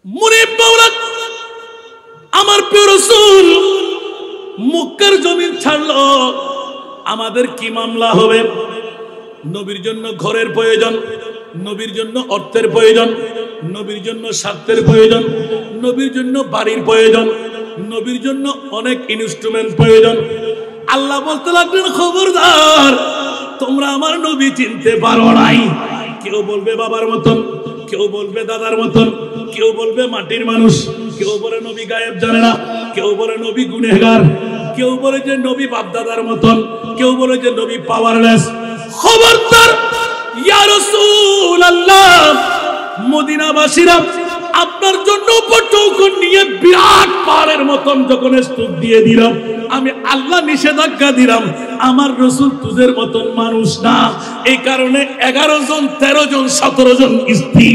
মুনিব মাওলা আমার প্রিয় রাসূল মক্কার জমিন ছাড়লো, আমাদের কি মামলা হবে? নবীর জন্য ঘরের প্রয়োজন, নবীর জন্য অর্থের প্রয়োজন, নবীর জন্য স্বার্থের প্রয়োজন, নবীর জন্য বাড়ির প্রয়োজন, নবীর জন্য অনেক ইনস্ট্রুমেন্ট প্রয়োজন। আল্লাহ বলতে লাগলেন, খবরদার, তোমরা আমার নবী চিনতে পারো নাই। কেউ বলবে বাবার মতন, কেউ বলবে দাদার মতন, কেউ বলবে মাটির মানুষ, কেউ বলে নবী গায়েব জানে না, কেউ বলে নবী গুনেহগার, কেউ বলে যে নবী বাপদাদার মতন, কেউ বলে যে নবী পাওয়ারলেস। খবরদার ইয়া রাসূলুল্লাহ, মদিনাবাসীরা আপনার জন্য উপটৌকন নিয়ে বিরাট পাহাড়ের মতন যখন স্তূপ দিয়ে দিলাম, আমি আল্লাহ নিষেধাজ্ঞা দিলাম, আমার রাসূল তুজের মতন মানুষ না। এই কারণে 11 জন 13 জন 17 জন স্ত্রী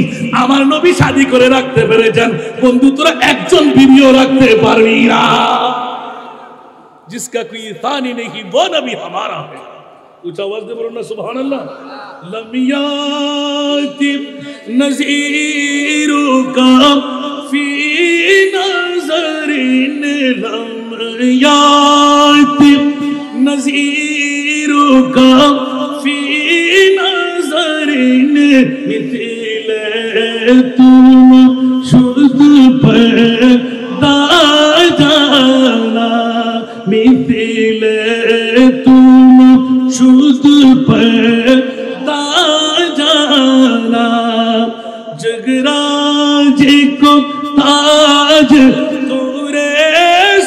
আমার নবী শাদী করে রাখতে পেরেছেন। বন্ধু, তোরা একজন বিবিও রাখতে পারবি না। जिसका कोई थानी नहीं वो नबी हमारा है। कुछ आवाज दे बोलो ना सुभान अल्लाह। लम याति नज़ीरु का फी नज़रिन, लम याति नज़ीरु का फी नज़रिन, मिथिले तुम शुद्ध पैदा जाना, मिथिले तुम शुद्ध पैदा जाना, जगराज को ताज तोरे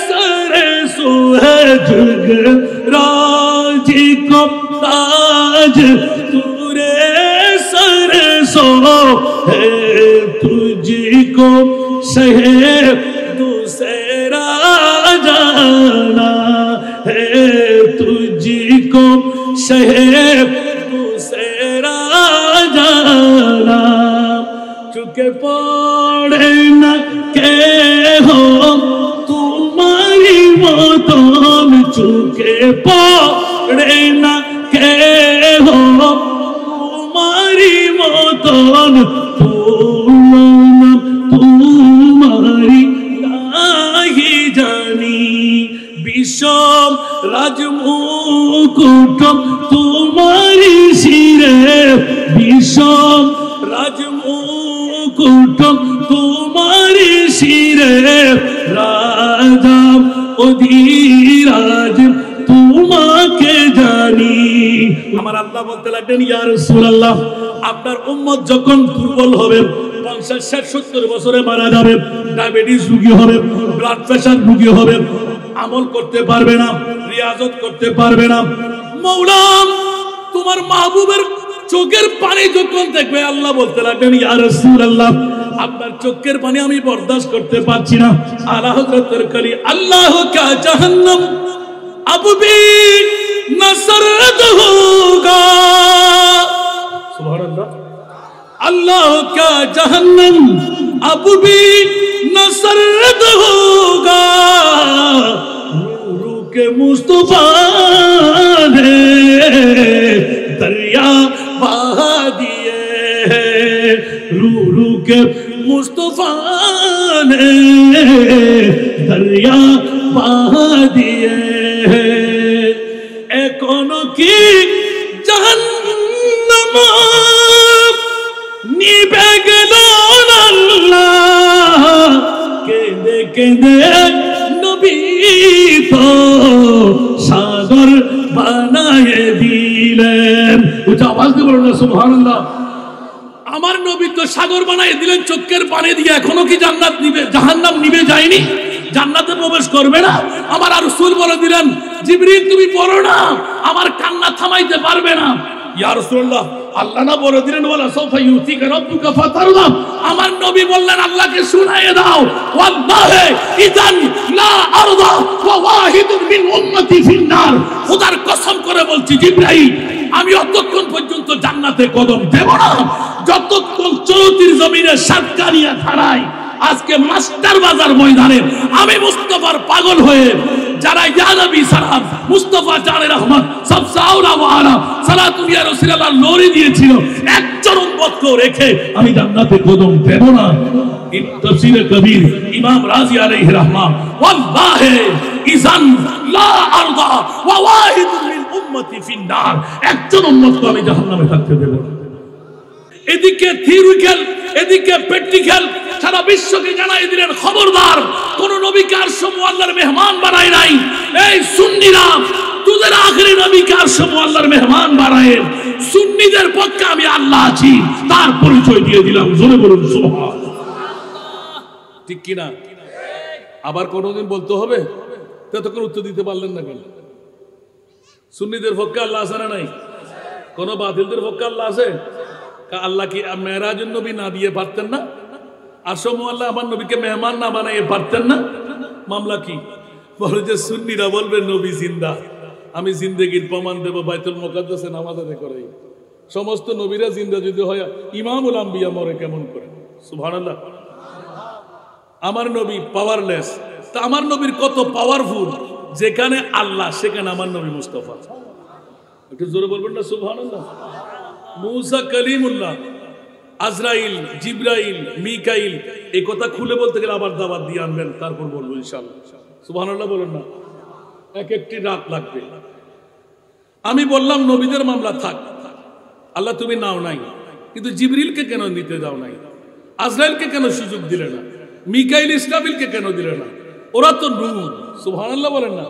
सरे सो है, जगराज को ताज तोरे सरे सो है, तुझको शहे दूसरा जाना है, तुझको शहर दूसरा जाना, चुके पड़े न के हो तुम्हारी मौतन, चुके पड़े न के हो तुम्हारी मौतन, तुम्हारी नाही जानी, विषम राजमुकुटम तुम्हारी सिरे, विषम राजमुकुटम तुम्हारी सिरे, राजा অধিরাজ তোমাকে জানি। আমার আল্লাহ বলতে লাগলেন, ইয়া রাসূলুল্লাহ, আপনার উম্মত যখন দুর্বল হবে, 50 60 70 বছরে মারা যাবে, ডায়াবেটিস রোগী হবে, ব্লাড প্রেশার রোগী হবে, আমল করতে পারবে না, রিয়াজত করতে পারবে না, মওলা তোমার মাহবুবের চোখের পানি যখন দেখবে, আল্লাহ বলতে লাগলেন, ইয়া রাসূলুল্লাহ, আপনার চোখের পানি আমি বরদাস্ত করতে পারছি না। আলা হযরতের কলি, আল্লাহ কা জাহান্নাম अब भी न सरद होगा, सुभान अल्लाह, अल्लाह का जहन्नम अब भी न सरद होगा, नूर के मुस्तफा ने दरिया बहा दिए हैं, रूरू के मुस्तफा ने दरिया बहा दिए हैं, एकोनो की जहन्नम निभे गेलो अल्लाह, केंदे केंदे नबी तो सागर बनाए दिलेन। उच्च आवाज দিয়ে বলুন না সুবহানাল্লাহ। আমার নবী তো সাগর বানিয়ে দিলেন চোখের পানি দিয়ে, এখনো কি জান্নাত নিবে জাহান্নাম নিবে যায়নি? জান্নাতে প্রবেশ করবে না? আমার রাসূল বলে দিলেন, জিবরিল তুমি পড়ো না, আমার কান্না থামাইতে পারবে না। ইয়া রাসূলুল্লাহ, আল্লাহ না বলে দিলেন, ওয়ালা সাউফা ইউতিকা রাব্বুকা ফাতারদা, আমার নবী বললেন আল্লাহকে শুনাইয়ে দাও, ওয়াল্লাহি ইযান লা আরদা ওয়া ওয়াহিদুন মিন উম্মতি ফিন নার, খোদার কসম করে বলছি জিবরাইল, আমি অতক্ষণ পর্যন্ত জান্নাতে কদম দেব না যতক্ষণ চৌতির জমিনে সাতকানিয়া থানায় আজকে মাস্টার বাজার ময়দানে আমি মুস্তাফার পাগল হয়ে যারা ইয়া নবী সালাম মুস্তাফা জানে রহমত সবসে আওলা ওয়া আলা সালাতু ইয়া রাসূলুল্লাহ লরি দিয়েছিল, একজন উম্মতকে রেখে আমি জান্নাতে কদম দেব না। তাফসীরে কবির ইমাম রাজি আলাইহি রাহমাহ ওয়াল্লাহি ইযান লা আরদা ওয়া ওয়াহিদুন মিন উম্মতি ফিন নার, একজন উম্মতকে আমি জাহান্নামে থাকতে দেব না। এদিকে থিওরিক্যাল, এদিকে প্র্যাকটিক্যাল, সারা বিশ্বকে জানাই দিলেন খবরদার কোন নবীকে আরশ আল্লাহর মেহমান বানায় নাই। এই সুন্নিরা তোদের আখেরি নবীকে আরশ আল্লাহর মেহমান বানায়, সুন্নিদের পক্ষে আমি আল্লাহ আছি তার পরিচয় দিয়ে দিলাম। জোরে বলুন সুবহানাল্লাহ। ঠিক কি না? আবার কোনদিন বলতে হবে? ততক্ষণ উত্তর দিতে পারলেন না কেন? সুন্নিদের পক্ষে আল্লাহ আছে না নাই? কোন বাতিলদের পক্ষে আল্লাহ আছে? আল্লাহ কি মেরাজুন নবী না দিয়ে পারতেন না? আরশ আল্লাহ আমার নবীকে মেহমান না বানাইয়ে পারতেন না? মামলা কি? বলে যে সুন্নিরা বলবে নবী জিন্দা, আমি জিন্দেগির প্রমাণ দেব বাইতুল মুকাদ্দাসে নামাজ আদায় করে। সমস্ত নবীরা জিন্দা যদি হয়, ইমামুল আম্বিয়া মরে কেমন করে? সুবহানাল্লাহ। আমার নবী পাওয়ারলেস, তা আমার নবীর কত পাওয়ারফুল, যেখানে আল্লাহ সেখানে আমার নবী মুস্তাফা। একটু জোরে বলবেন না সুবহানাল্লাহ। মুসা কালিমুল্লাহ, আজরাইল, জিবরাইল, মিকাইল, এই কথা খুলে বলতে গেলে আবার দাওয়াত দিয়ে আনবেন, তারপর বলবো ইনশাআল্লাহ। সুবহানাল্লাহ বলেন না, এক একটি রাত লাগবে। আমি বললাম নবীদের মামলা থাক, আল্লাহ তুমি নাও নাই, কিন্তু জিবরিলকে কেন নিতে দাও নাই? আজরাইলকে কেন সুযোগ দিলে না? মিকাইল, ইসরাফিলকে কেন দিলে না? ওরা তো নূর। সুবহানাল্লাহ বলেন না।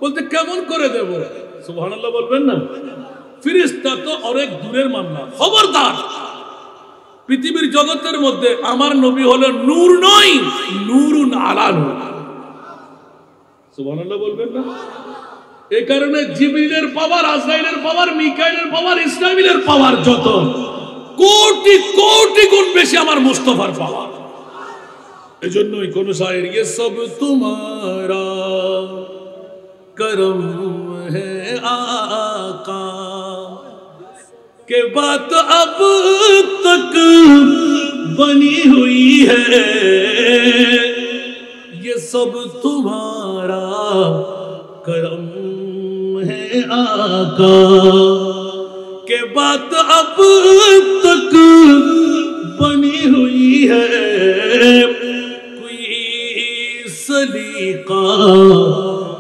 বলতে কেমন করে দেব? সুবহানাল্লাহ বলবেন না। ফেরেশতা তো অনেক দূরের মামলা। খবরদার, পৃথিবীর জগতের মধ্যে আমার নবী হলো নূর নয়, নূরুন আলা নূর। সুবহানাল্লাহ বলবেন না। এই কারণে জিবরিলের পাওয়ার, আজরাইলের পাওয়ার, মিকাইলের পাওয়ার, ইসরাফিলের পাওয়ার যত কোটি কোটি গুণ বেশি আমার মুস্তাফার পাওয়ার। এজন্যই কোন শায়ের ये सब तुम्हारा करम है आका के बात अब तक बनी हुई है, ये सब तुम्हारा करम है आका के बात अब तक बनी हुई है, सलीका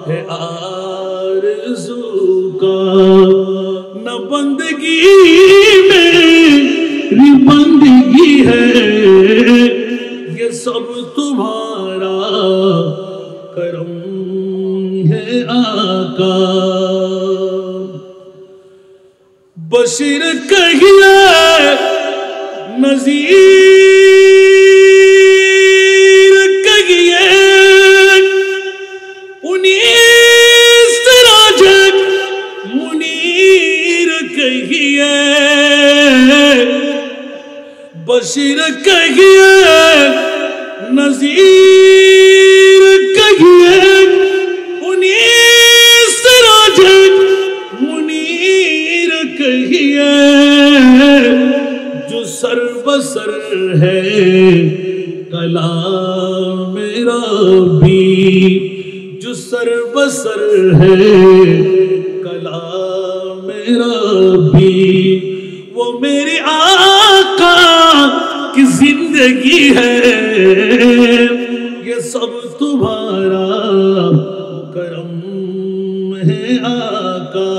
है आरज़ू का, न बंदगी मेरी बंदगी है, ये सब तुम्हारा करम है आका। बशीर कहिए नज़ीर कहिए, मुनीर कहिए, बशीर कहिए नज़ीर कहिए, सिराज मुनीर कहिए, जो सर बसर है कलाम रब्बी, जो सर बसर है कलाम रब्बी, वो मेरे आका की जिंदगी है, ये सब तुम्हारा करम है आका।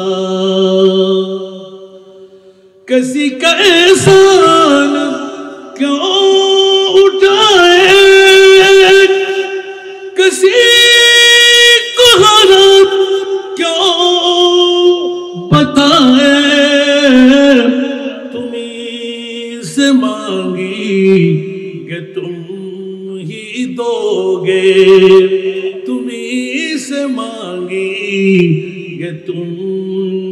किसी का एहसान क्यों उठाए, किसी को हालात क्यों बताए, तुम्हीं से मांगी कि तुम ही दोगे, तुम्हीं से मांगी कि तुम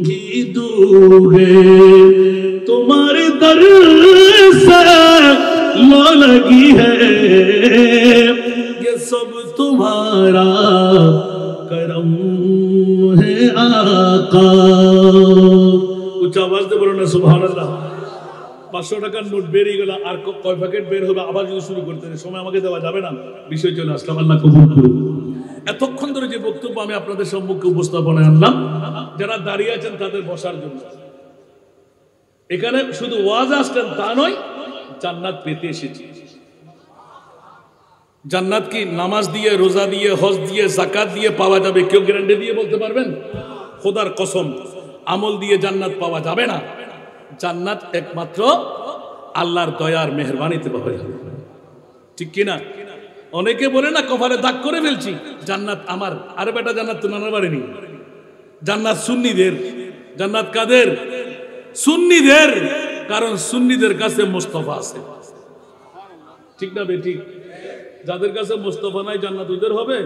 ही दोगे, तुम्हारे दर से लो लगी है, ये सब तुम्हारा करम है आका। उच्च आवाज दे बोलो ना सुभान अल्लाह। 500 টাকার নোট বেরিয়ে গেল, আর কয় প্যাকেট বের হবে আবার যদি শুরু করতে সময় আমাকে দেওয়া যাবে না। বিষয় চলে আসলাম, আল্লাহ কবুল করুন। এতক্ষণ ধরে যে বক্তব্য আমি আপনাদের সম্মুখে উপস্থাপনায় আনলাম, যারা দাঁড়িয়ে আছেন তাদের বসার জন্য, এখানে শুধু ওয়াজ আসছেন তা নয়, জান্নাত পেতে এসেছি। জান্নাত কি নামাজ দিয়ে, রোজা দিয়ে, হজ দিয়ে, যাকাত দিয়ে পাওয়া যাবে? কেউ গ্যারান্টি দিয়ে বলতে পারবেন? খোদার কসম, আমল দিয়ে জান্নাত পাওয়া যাবে না। জান্নাত একমাত্র আল্লাহর দয়ার মেহেরবানিতে পাওয়া যাবে, ঠিক কিনা? অনেকে বলে না কপালে দাগ করে ফেলছি, জান্নাত আমার। আরে বেটা, জান্নাত তো নানার বাড়ি নেই। জান্নাত সুন্নিদের। জান্নাত কাদের? সুন্নিদের। কারণ সুন্নিদের কাছে মুস্তাফা আছে, ঠিক না বেঠিক? যাদের কাছে মুস্তাফা নাই জান্নাত ওদের হবে?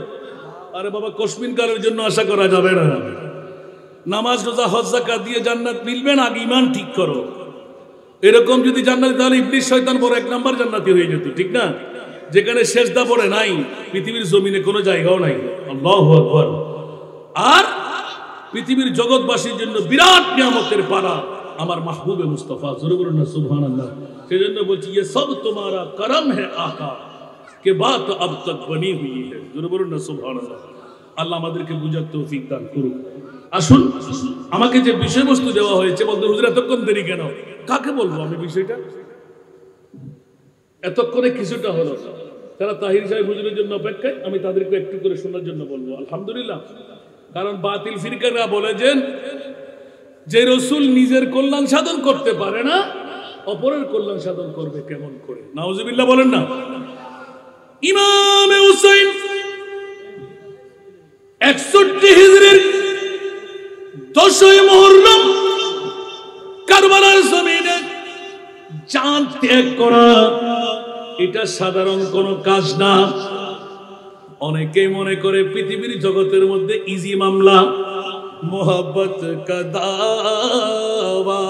আরে বাবা, কসমিন কালের জন্য আশা করা যাবে না। নামাজ, রোজা, হজ, যাকাত দিয়ে জান্নাত মিলবে না, আগে ঈমান ঠিক করো। এরকম যদি জান্নাত, তাহলে ইবলিস শয়তান বড় এক নাম্বার জান্নাতি হয়ে যেত, ঠিক না? যেখানে সেজদা পড়ে নাই, পৃথিবীর জমিনে কোনো জায়গাও নাই। আল্লাহু আকবার। আর পৃথিবীর জগৎবাসীর জন্য বিরাট নিয়ামতের পারা আমার মাহবুবে মুস্তাফা। জোরে বলুন না সুবহানাল্লাহ। সেজন্য বলছি, ये सब तुम्हारा करम है आका के बात अब तक बनी हुई है। জোরে বলুন না সুবহানাল্লাহ। আল্লাহ আমাদেরকে বুঝার তৌফিক দান করুন। আসুন, আমাকে যে বিষয়বস্তু দেওয়া হয়েছে, বলতে হুজুর এতক্ষণ দেরি কেন? কাকে বলবো আমি বিষয়টা? এতক্ষণে কিছুটা হলো, তারা তাহির সাহেব হুজুরের জন্য অপেক্ষায়, আমি তাদেরকে একটু করে শোনার জন্য বলবো আলহামদুলিল্লাহ। কারণ বাতিল ফিরকাররা বলেছেন যে রাসূল নিজের কল্যাণ সাধন করতে পারে না, অপরের কল্যাণ সাধন করবে কেমন করে? নাউজুবিল্লাহ বলেন না। ইমাম হুসাইন 61 হিজরির 10ই মুহররম কারবালার জমিনে জান ত্যাগ করা, এটা সাধারণ কোনো কাজ না। অনেকেই মনে করে পৃথিবীর জগতের মধ্যে ইজি মামলা, মোহাব্বত কা দাওয়া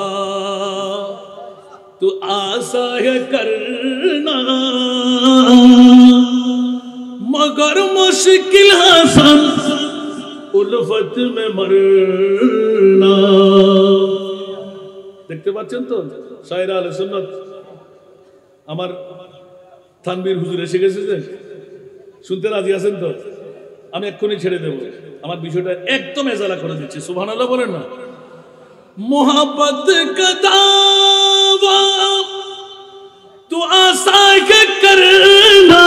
তো আশা है करना मगर मुश्किल हसन उल्फत में मरना। দেখতে পাচ্ছেন তো শায়রা আহলে সুন্নাত আমার তানবীর হুজুর এসে গেছে, শুনতে রাজি আছেন তো? আমি এক্ষুনি ছেড়ে দেব, আমার বিষয়টা একদম এজালা করে দিচ্ছি। সুবহানাল্লাহ বলেন না। মোহাব্বত কা দাওয়া তো আশা কে করনা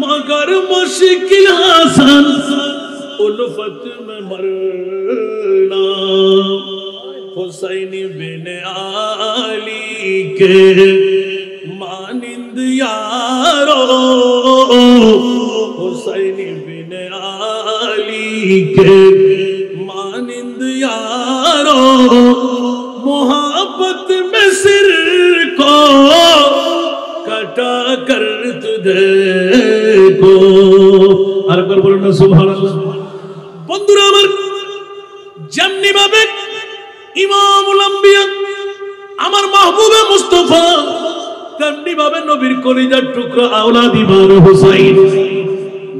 মগর মুশকিল হাসান उल्फत में मरना। हुसैन बिन आली के मानिंद यारो, हुसैन बिन आली के मानिंद यारो, मोहब्बत में सिर को कटा कर देखो। আর একবার বলুন না সুবহানাল্লাহ। বন্ধুরা আমার, যেমনি ভাবে ইমামুল আম্বিয়া আমার মাহবুবে মুস্তাফা, তেমনি ভাবে নবীর কলিজার টুকরা আওলাদ ইমাম হুসাইন।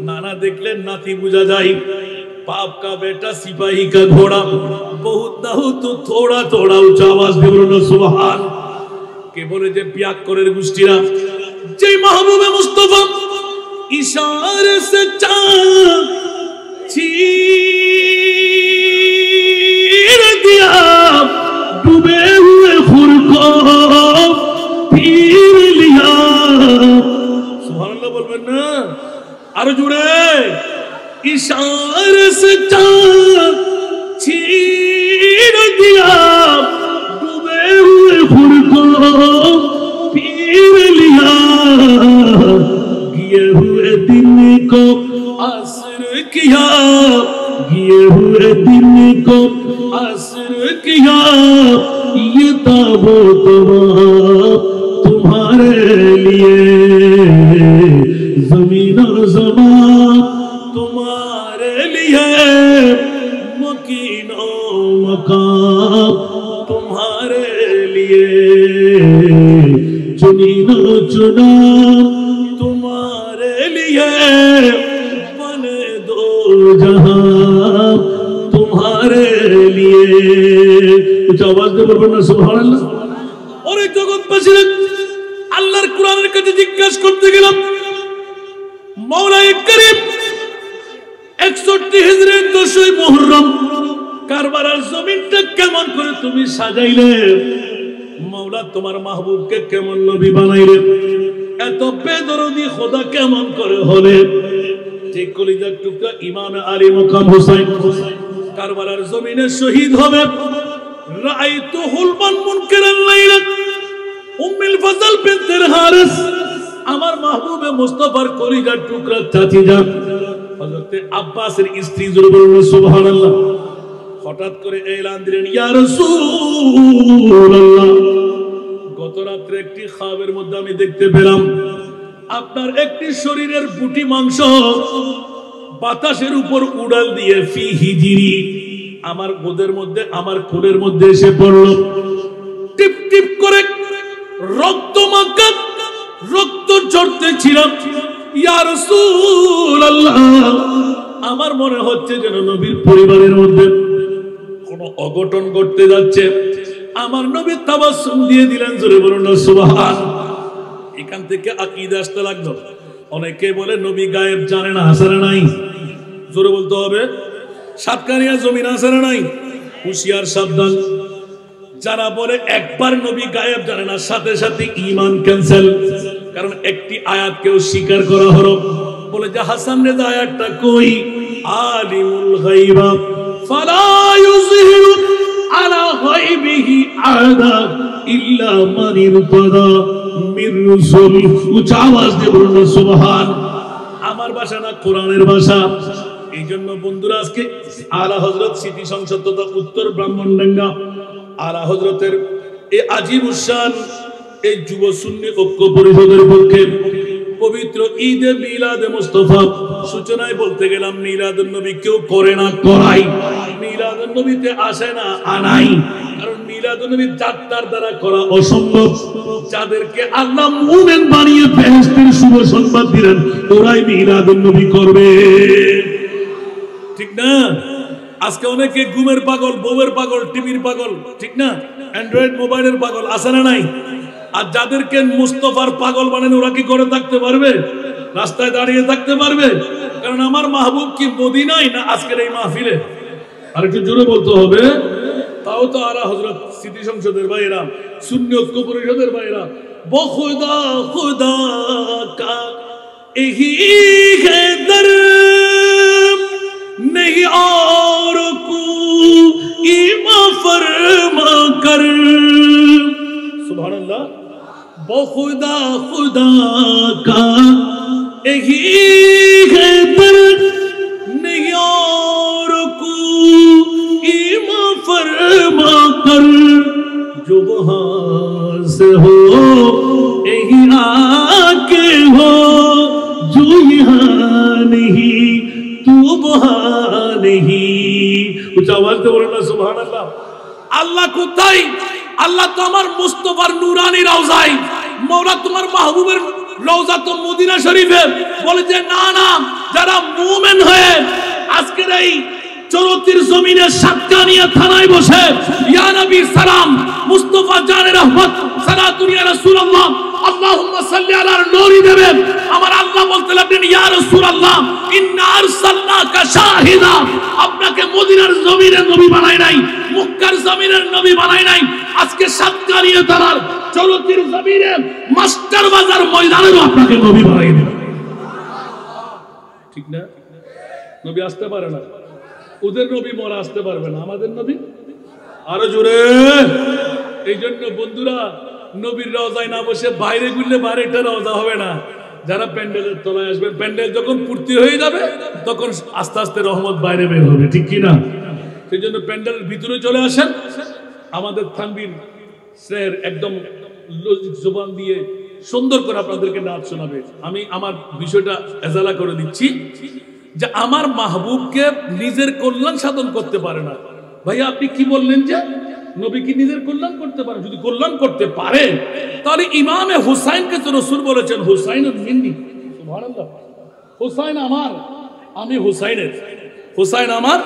নানা দেখলে নাতি বুঝা যায়, बाप का बेटा सिपाही का घोड़ा, बहुत ना हो तो थोड़ा थोड़ा ऊंचा आवाज দিয়ে বলুন সুবহান। কে বলে যে বিয়াক্করের গোষ্ঠীরা যে মাহবুবে মুস্তাফা इशारे से चांद चीर दिया, डूबे हुए खुर को पीर लिया। सुभानअल्लाह बोलবেন না আরো জোরে। इशारे से चांद चीर दिया, डूबे हुए खुर को पीर लिया। गिए हुए दिन को असर किया, गिए हुए दिन को असर किया। ये ताबूत तुम्हारे लिए, जमीन और ज़मान तुम्हारे लिए, मकीन और मकाम तुम्हारे लिए, चुनी न चुना तुम्हारे लिए, बने दो जहां तुम्हारे लिए। कुछ आवाज दे बोलবেন না সুবহানাল্লাহ। ওরে জগৎবাসীরা, আল্লাহর কোরআনের কাছে জিজ্ঞাসা করতে গেলাম, মওলাই করিম 61 হিজরির 10ই মুহররম কারবালার জমিনটা কেমন করে তুমি সাজাইলে, মাওলা তোমার মাহবুবকে কেমন নবী বানাইলে, এত বেদরদি খোদা কেমন করে হলে। যে কলিজার টুকরা ইমাম আলী মুকাম হুসাইন কারবালার জমিনে শহীদ হবে। রাআইতু হুলমান মুনকিরান লাইলা উম্মুল ফজল বিনতুল হারিস, আমার মাহবুবে মুস্তাফার কলিজার টুকরা চাচি যান হযরত আব্বাসের স্ত্রী, জোরে বলুন সুবহানাল্লাহ। হঠাৎ করে এলান দিলেন, ইয়া রাসূলুল্লাহ, গত রাতে একটি খাবের মধ্যে আমি দেখতে পেলাম আপনার একটি শরীরের বুটি মাংস বাতাসের উপর উড়াল দিয়ে ফি হিজিরি আমার গোদের মধ্যে, আমার কোলের মধ্যে এসে পড়ল। টিপ টিপ করে রক্ত মাখা রক্ত ঝরতেছিল। ইয়া রাসূলুল্লাহ, আমার মনে হচ্ছে যেন নবীর পরিবারের মধ্যে কোন অঘটন ঘটতে যাচ্ছে। আমার নবী তাবাসসুম দিয়ে দিলেন, জোরে বলুন না সুবহান। এখান থেকে আকীদা আসতে লাগলো। অনেকে বলে নবী গায়েব জানে না, আসলে নাই, জোরে বলতে হবে। সাতকানিয়া জমিন আসলে নাই, হুঁশিয়ার সাবধান। যারা বলে একবার নবী গায়েব জানে না, সাথে সাথে ঈমান ক্যান্সেল। কারণ একটি আয়াত কেউ স্বীকার করা হলো, বলে যে হাসান রেজা আয়াতটা কই, আলিমুল গায়বা ফালা ইউযহিরু আলা গায়বিহি আহাদা ইল্লা মান ইরতাদা মির রাসূল। উচ্চ আওয়াজ দিয়ে বলুন সুবহান। আমার ভাষা না, কোরআনের ভাষা। এই জন্য বন্ধুরা, আজকে আলা হযরত স্মৃতি সংসদ তথা উত্তর ব্রাহ্মণডাঙ্গা আলা হযরতের এই আজিব উশান এই যুব সুন্নি ঐক্য পরিষদের পক্ষে পবিত্র ঈদে মিলাদে মুস্তাফা সূচনায় বলতে গেলাম, মিলাদুন নবী কেউ করে না, করাই। মিলাদুন নবীতে আসে না, আনাই। কারণ মিলাদুন নবী যাত্রার দ্বারা করা অসম্ভব। যাদেরকে আল্লাহ মুমিন বানিয়ে বেহেশতের শুভ সংবাদ দিলেন, ওরাই মিলাদুন নবী করবে, ঠিক না? আজকে অনেকে ঘুমের পাগল, বউয়ের পাগল, টিভির পাগল, ঠিক না? অ্যান্ড্রয়েড মোবাইলের পাগল, আছে না নাই? আর যাদেরকে মুস্তাফার পাগল বানান, ওরা কি করে থাকতে পারবে? রাস্তায় দাঁড়িয়ে থাকতে পারবে? কারণ আমার মাহবুব কি মদিনায় না আজকের এই মাহফিলে? আর একটু জোরে বলতে হবে। তাও তো আলা হযরত স্মৃতি সংসদের ভাইরা, সুন্নি ঐক্য পরিষদের ভাইরা, বখুদা খুদা কা এহি হে দর नहीं और कोई फरमा कर, सुभान अल्लाह। बखुदा खुदा का यही है दर, नहीं और कोई फरमा कर, जो वहां से हो यही आके हो, जो यहाँ नहीं সুবহানাল্লাহ। আল্লাহ কোথায়? আল্লাহ তো আমার মুস্তাফার নূরানি রওজায়। মওলা তোমার মাহবুবের রওজা তো মদিনা শরীফে। বলে যে না না, যারা মুমিন হয়ে আজকের এই চরতির জমিনে সাতকানিয়া থানায় বসে ইয়া নবী সালাম মুস্তাফা জানে রহমত সালাতুন ইয়া রাসূলুল্লাহ আল্লাহুম্মা সাল্লি আলা নূরি দেবেন, আমার আল্লাহ বলতে লাগলেন, ইয়া রাসূলুল্লাহ ইন্না আরসালনাকা শাহিদা, আপনাকে মদিনার জমিনের নবী বানাই নাই, মক্কার জমিনের নবী বানাই নাই, আজকে সাতকানিয়া থানার চরতির জমিনে মাস্টার বাজার ময়দানেও আপনাকে নবী বানাই দেব। ঠিক না? নবী আসতে পারে না, ওদের নবী মরা আসতে পারবে না, আমাদের নবী আরো জোরে। এই জন্য বন্ধুরা, নবীর রওজায় না বসে বাইরে ঘুরলে বাড়িটা রওজা হবে না। যারা প্যান্ডেলের তলায় আসবেন, প্যান্ডেল যখন পূর্তি হয়ে যাবে তখন আস্তে আস্তে রহমত বাইরে বের হবে, ঠিক কি না? সেই জন্য প্যান্ডেলের ভিতরে চলে আসেন। আমাদের থানবীর স্যার একদম লজিক জবান দিয়ে সুন্দর করে আপনাদেরকে নাচ শোনাবে। আমি আমার বিষয়টা এজালা করে দিচ্ছি যে আমার মাহবুবকে নিজের কল্যাণ সাধন করতে পারে না। ভাইয়া আপনি কি বললেন যে নবী কি নিজের কল্যাণ করতে পারে? যদি কল্যাণ করতে পারে তাহলে ইমামে হুসাইনকে তো রাসূল বলেছেন হুসাইনুন মিন্নি, সুবহানাল্লাহ। হুসাইন আমার, আমি হুসাইনের, হুসাইন আমার,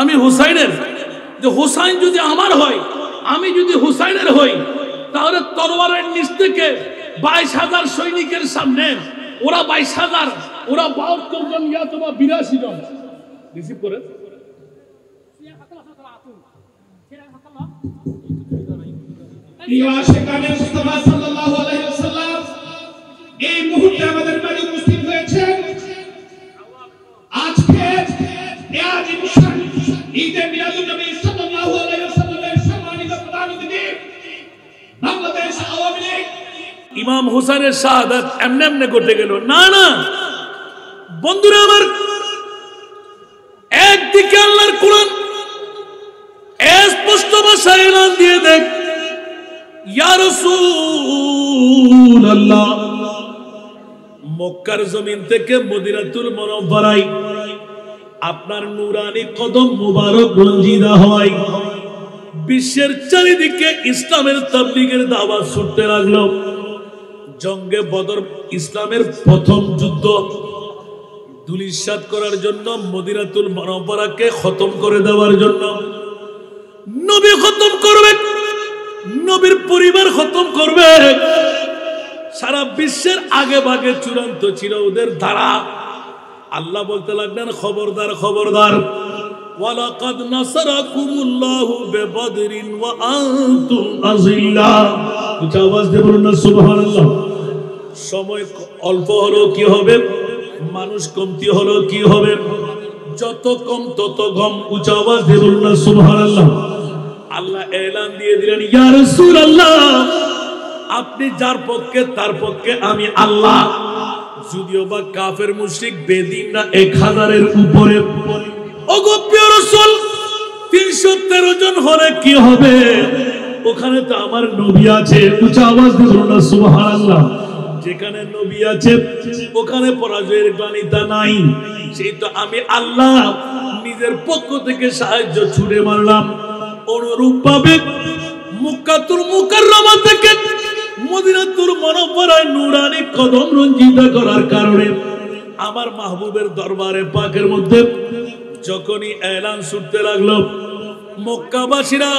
আমি হুসাইনের। যে হুসাইন যদি আমার হয়, আমি যদি হুসাইনের হই, তাহলে তরবারের নিচ থেকে 22,000 সৈনিকের সামনে ওরা 22,000, ওরা 72 জন ইয়া তোমা 82 জন, রিসিভ করে মুস্তাফা সাল্লাল্লাহু আলাইহি ওয়াসাল্লাম এই মুহূর্তে আমাদের মাঝে উপস্থিত হয়েছেন। আজকে ঈদে মিলাদুন নবী সাল্লাল্লাহু আলাইহি ওয়াসাল্লামের সম্মানিত প্রধান অতিথি বাংলাদেশ আওয়ামী লীগ ইমাম হোসেনের শাহাদাত এমনি এমনি ঘটে গেল না। না বন্ধুরা আমার, একদিকে আল্লাহর কোরআন স্পষ্ট ভাষায় এলান দিয়ে দেখ, ইয়া রাসূলুল্লাহ মক্কার জমিন থেকে মদিনাতুল মুনাওয়ারায় আপনার নূরানি কদম মুবারক রঞ্জিদা হয়। বিশ্বের চারিদিকে ইসলামের তাবলীগের দাওয়াত ছুটতে লাগলো। জঙ্গে বদর ইসলামের প্রথম যুদ্ধ ধূলিসাৎ করার জন্য, মদিনাতুল মুনাওয়ারাকে খতম করে দেওয়ার জন্য। নবী খতম করবে, নবীর পরিবার খতম করবে। সারা বিশ্বের আগে ভাগে চূড়ান্ত ছিল ওদের ধারা। আল্লাহ বলতে লাগলেন, খবরদার খবরদার, ওয়ালাকাদ নাসারাকুমুল্লাহু বিবদরিন ওয়া আনতুম আযিল্লা। উচ্চ আওয়াজ দিয়ে বলুন না সুবহানাল্লাহ। সময় অল্প হলো কি হবে, মানুষ কমতি হলো কি হবে, যত কম তত গম। উচ্চ আওয়াজ দিয়ে বলুন না সুবহানাল্লাহ। আল্লাহ এলান দিয়ে দিলেন, ইয়া রাসূলুল্লাহ আপনি যার পক্ষে তার পক্ষে আমি আল্লাহ। যদিও বা কাফের মুশরিক বেদিন না 1000-এর উপরে। ওগো প্রিয় রাসূল, 313 জন হলে কি হবে? ওখানে তো আমার নবী আছে। উচ্চ আওয়াজ দিয়ে বলুন না সুবহানাল্লাহ। যেখানে নবী আছে ওখানে পরাজয়ের গ্লানিতা নাই। সেই তো আমি আল্লাহ নিজের পক্ষ থেকে সাহায্য ছুড়ে মারলাম। অনুরূপ ভাবে মক্কাতুল মুকাররমা থেকে মদিনাতুল মুনাওয়ারায় নূরানি কদম রঞ্জিত করার কারণে আমার মাহবুবের দরবারে পাকের মধ্যে যখনই এলান ছুটতে লাগলো, মক্কাবাসীরা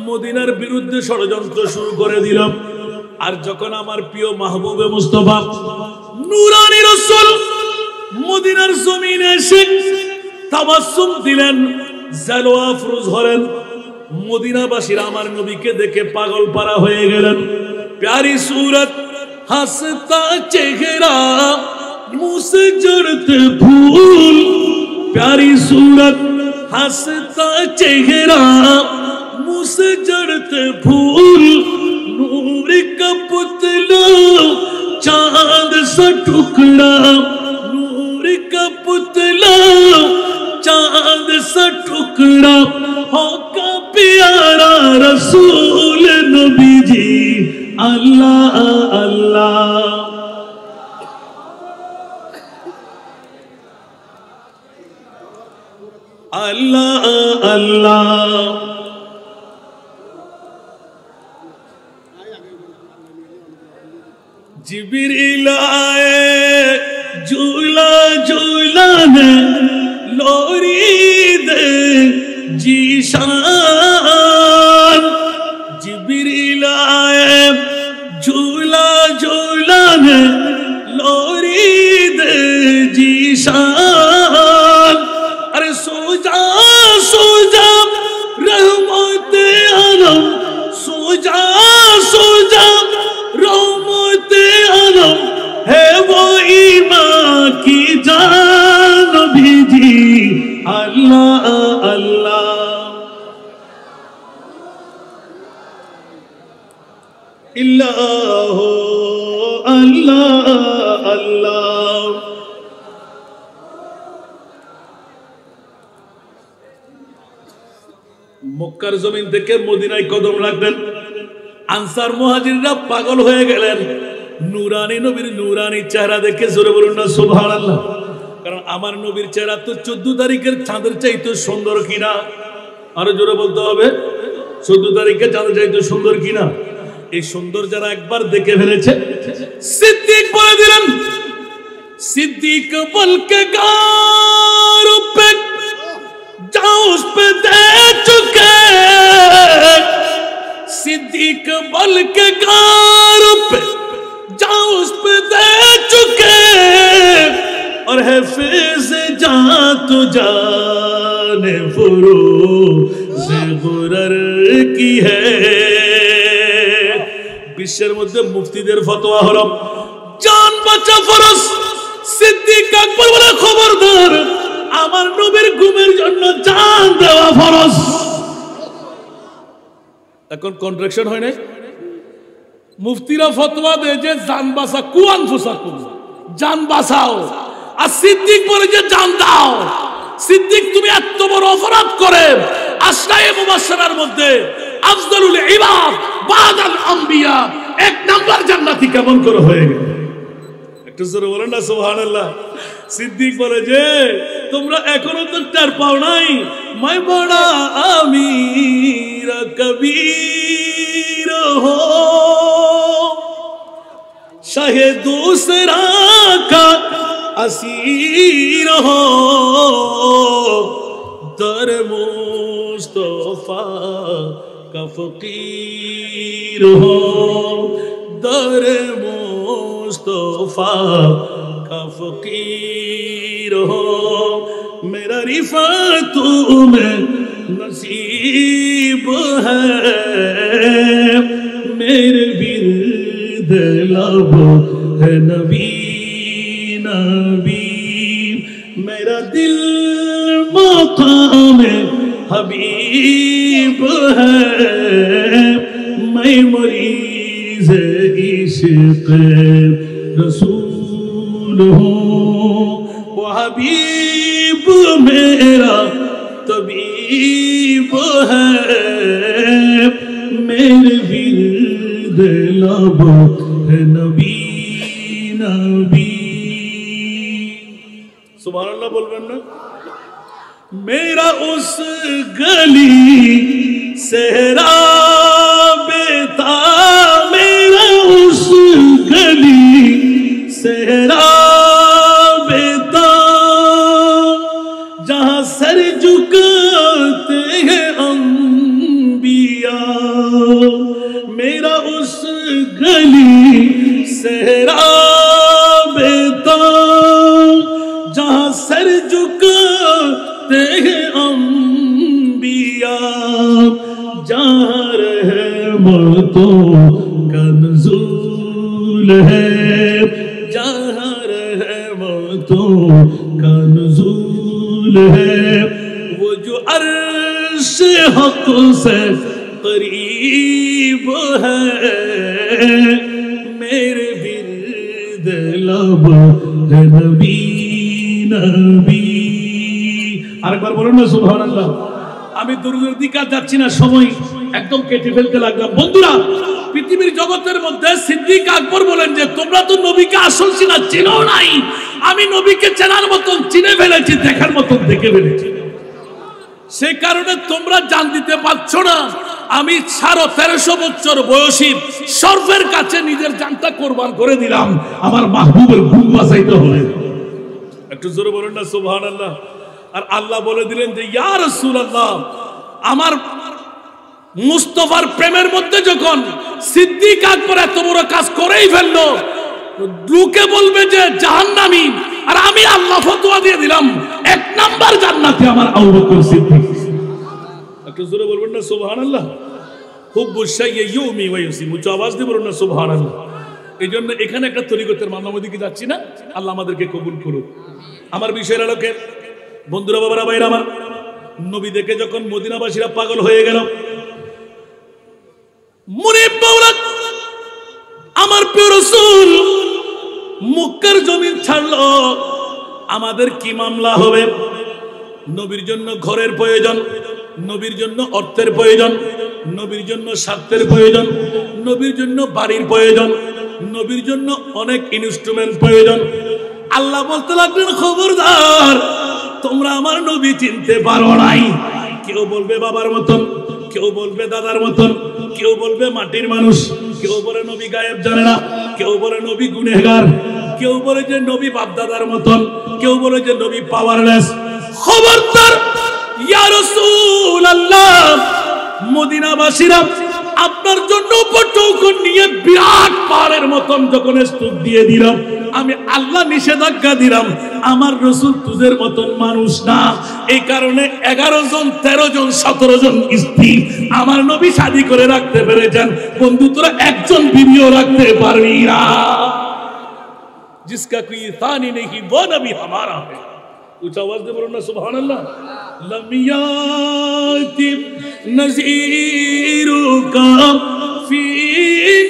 মদিনার বিরুদ্ধে ষড়যন্ত্র শুরু করে দিল। আর যখন আমার প্রিয় মাহবুবে মুস্তাফা নূরানি রাসূল মদিনার জমিনে এসে তাবাসসুম দিলেন, জালওয়া আফরোজ হলেন, মদিনাবাসীরা আমার নবীকে দেখে পাগল পারা হয়ে গেলেন। प्यारी सूरत हंसता चेहरा मुंह से जड़ते फूल, प्यारी सूरत हंसता चेहरा मुंह से जड़ते फूल, नूर का पुतला चांद सा टुकड़ा, नूर का पुतला चांद सा टुकड़ा, हो का प्यारा रसूल नबी जी अल्लाह अल्लाह। अल्लाह अल्लाह। जिब्रील आए झूला झूलाने लोरी दे जीशान, जिब्रील आए झूला झूलाने लोरी दे जीशान। अरे सो जा रहमत आलम, सो जा रहमत आलम है वो ईमान की जान भी जी अल्लाह अल्लाह। इल्लाह अल्लाह अल्लाह। মক্কার জমিন থেকে মদিনায় কদম রাখবেন। আনসার মুহাজিররা পাগল হয়ে গেলেন নূরানি নবীর নূরানি চেহারা দেখে। জোরে বলুন না সুবহানাল্লাহ। কারণ আমার নবীর চেহারা তো 14 তারিখের চাঁদের চাইতে সুন্দর কিনা, আরো জোরে বলতে হবে, 14 তারিখের চাঁদের চাইতে সুন্দর কিনা। এই সুন্দর যারা একবার দেখে ফেলেছে, সিদ্দিক বলে দিলেন, सिद्दीक बल के गार पे जाओ उस पे दे चुके, सिद्दीक बल के गार पे जाओ उस पे दे चुके, और है फिर से जा तू जा फरोज़ गुरर की है। বিশ্বের মধ্যে মুফতিদের ফতোয়া হলো জান বাঁচা ফরজ। সিদ্দিক আকবর বলে খবরদার, আমার নবীর ঘুমের জন্য জান দেওয়া ফরজ। এখন কন্ট্রাকশন হয় না, মুফতিরা ফতোয়া দেয় যে জান বাঁচা, কুয়ান ফুসাকুম, জান বাঁচাও, আর সিদ্দিক বলে যে জান দাও। সিদ্দিক তুমি এত বড় অপরাধ করে আশরায়ে মুবাশশারার মধ্যে আফজালুল ইবাদ বাদাল আম্বিয়া এক নাম্বার জান্নাতি কেমন করে হয়ে গেল? একটু জোরে বলেন না সুবহানাল্লাহ। সিদ্দিক বলে যে তোমরা এখনো তো টের পাও নাই, मैं बड़ा अमीर कबीर हो, शाहे दूसरा का असीर हो, दर मुस्तफा का फकीर हो, दर मुस्तफा का फकीर हो, मेरा रिफ़त में नसीब है, मेरे बिर्द लब है नबी नबी, मेरा दिल मकाम हबीब है, मैं मरीज़ इश्क़ रसूल हूँ, वो हबीब मेरा तबीब है, मेरे बिर्द लब है नबी नबी। सुभान अल्लाह बोलबेन ना। मेरा उस गली सहरा बेता, मेरा उस गली सहरा बेता, जहां सर झुकाते हैं अंबिया, मेरा उस गली सहरा बेता, जहां सर झुकाते हैं अंबिया, जहां रहमतों का नुज़ूल है, जहां रहमतों का नुज़ूल है, वो जो अर्श हक़ से करीब है, मेरे बिर्द लब है नबी नबी। আরেকবার বলুন না সুবহানাল্লাহ। আমি দুরুদের দিকে যাচ্ছি না, সময় একদম কেটে ফেলতে লাগলাম। বন্ধুরা, পৃথিবীর জগতের মধ্যে সিদ্দিক আকবর বলেন যে তোমরা তো নবীকে আসল চিনা চিনো নাই, আমি নবীকে চেনার মতন চিনে ফেলেছি, দেখার মতন দেখে ফেলেছি, সেই কারণে তোমরা জান দিতে পারছো না। আমি 1350 বছর বয়সী সর্ফের কাছে নিজের জানটা কোরবান করে দিলাম আমার মাহবুবের ঘুম বাঁচাইতে হলে। একটু জোরে বলুন না সুবহানাল্লাহ। আর আল্লাহ বলে দিলেন যে ইয়া রাসূলুল্লাহ, আমার মুস্তাফার প্রেমের মধ্যে যখন সিদ্দিক আকবর এত বড় কাজ করেই ফেললো, লোকে বলবে যে জাহান্নামী, আর আমি আল্লাহ ফতোয়া দিয়ে দিলাম এক নাম্বার জান্নাতে আমার আবু বকর সিদ্দিক। একটু জোরে বলবেন না সুবহানাল্লাহ। হুব্বু শাইয়্যি ইউমি ওয়া ইউসিম, উচ্চ আওয়াজ দিয়ে বলুন না সুবহানাল্লাহ। এই জন্য এখানে একটা তরিকতের মাধ্যমের দিকে যাচ্ছি না, আল্লাহ আমাদেরকে কবুল করুক। আমার বিষয়ের আলোকে বন্ধুরা, বাবারা, ভাইরা আমার, নবী দেখে যখন মদিনাবাসীরা পাগল হয়ে গেল, মুনিব মাওলা আমার প্রিয় রাসূল মক্কার জমিন ছাড়লো, আমাদের কি মামলা হবে? নবীর জন্য ঘরের প্রয়োজন, নবীর জন্য অর্থের প্রয়োজন, নবীর জন্য স্বার্থের প্রয়োজন, নবীর জন্য বাড়ির প্রয়োজন, নবীর জন্য অনেক ইনস্ট্রুমেন্ট প্রয়োজন। আল্লাহ বলতে লাগলেন খবরদার, তোমরা আমার নবী চিনতে পারো নাই। কেউ বলবে বাবার মতন, কেউ বলবে দাদার মতন, কেউ বলবে মাটির মানুষ, কেউ বলে নবী গায়েব জানে না, কেউ বলে নবী গুনেহগার, কেউ বলে যে নবী বাপদাদার মতন, কেউ বলে যে নবী পাওয়ারলেস। খবরদার ইয়া রাসূলুল্লাহ, মদিনাবাসীরা আপনার জন্য উপটৌকন নিয়ে বিরাট পাহাড়ের মতন যখন স্তূপ দিয়ে দিলাম, আমি আল্লাহ নিষেধাজ্ঞা দিলাম আমার রাসূল তোদের মতন মানুষ না, এই কারণে 11 জন 13 জন 17 জন স্ত্রী আমার নবী শাদী করে রাখতে পেরেছেন। বন্ধু তোরা একজন বিবিও রাখতে পারবি না। जिसका कोई तानी नहीं वो नबी हमारा है। ऊंचा आवाज दे बोलो ना सुभान अल्लाह। लम याति नज़ीरु का फी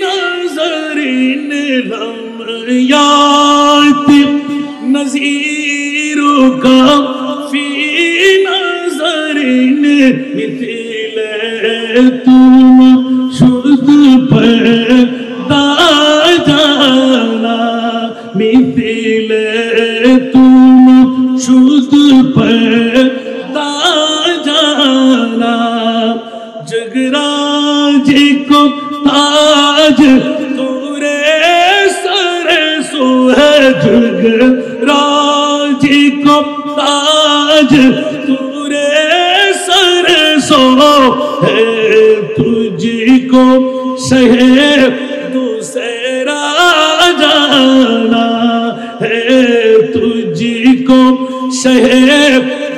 नज़रिन, लम याति नज़ीरु का फी नज़रिन, मिथिले तुम शुद्ध पैदा जाना, मिथिले तुम शुद्ध पैदा जाना, जगराज को ताज तोरे सर सो है, जगराज को ताज तोरे सर सो है, तुझको शहे दूसरा जाना है, तुझको शहर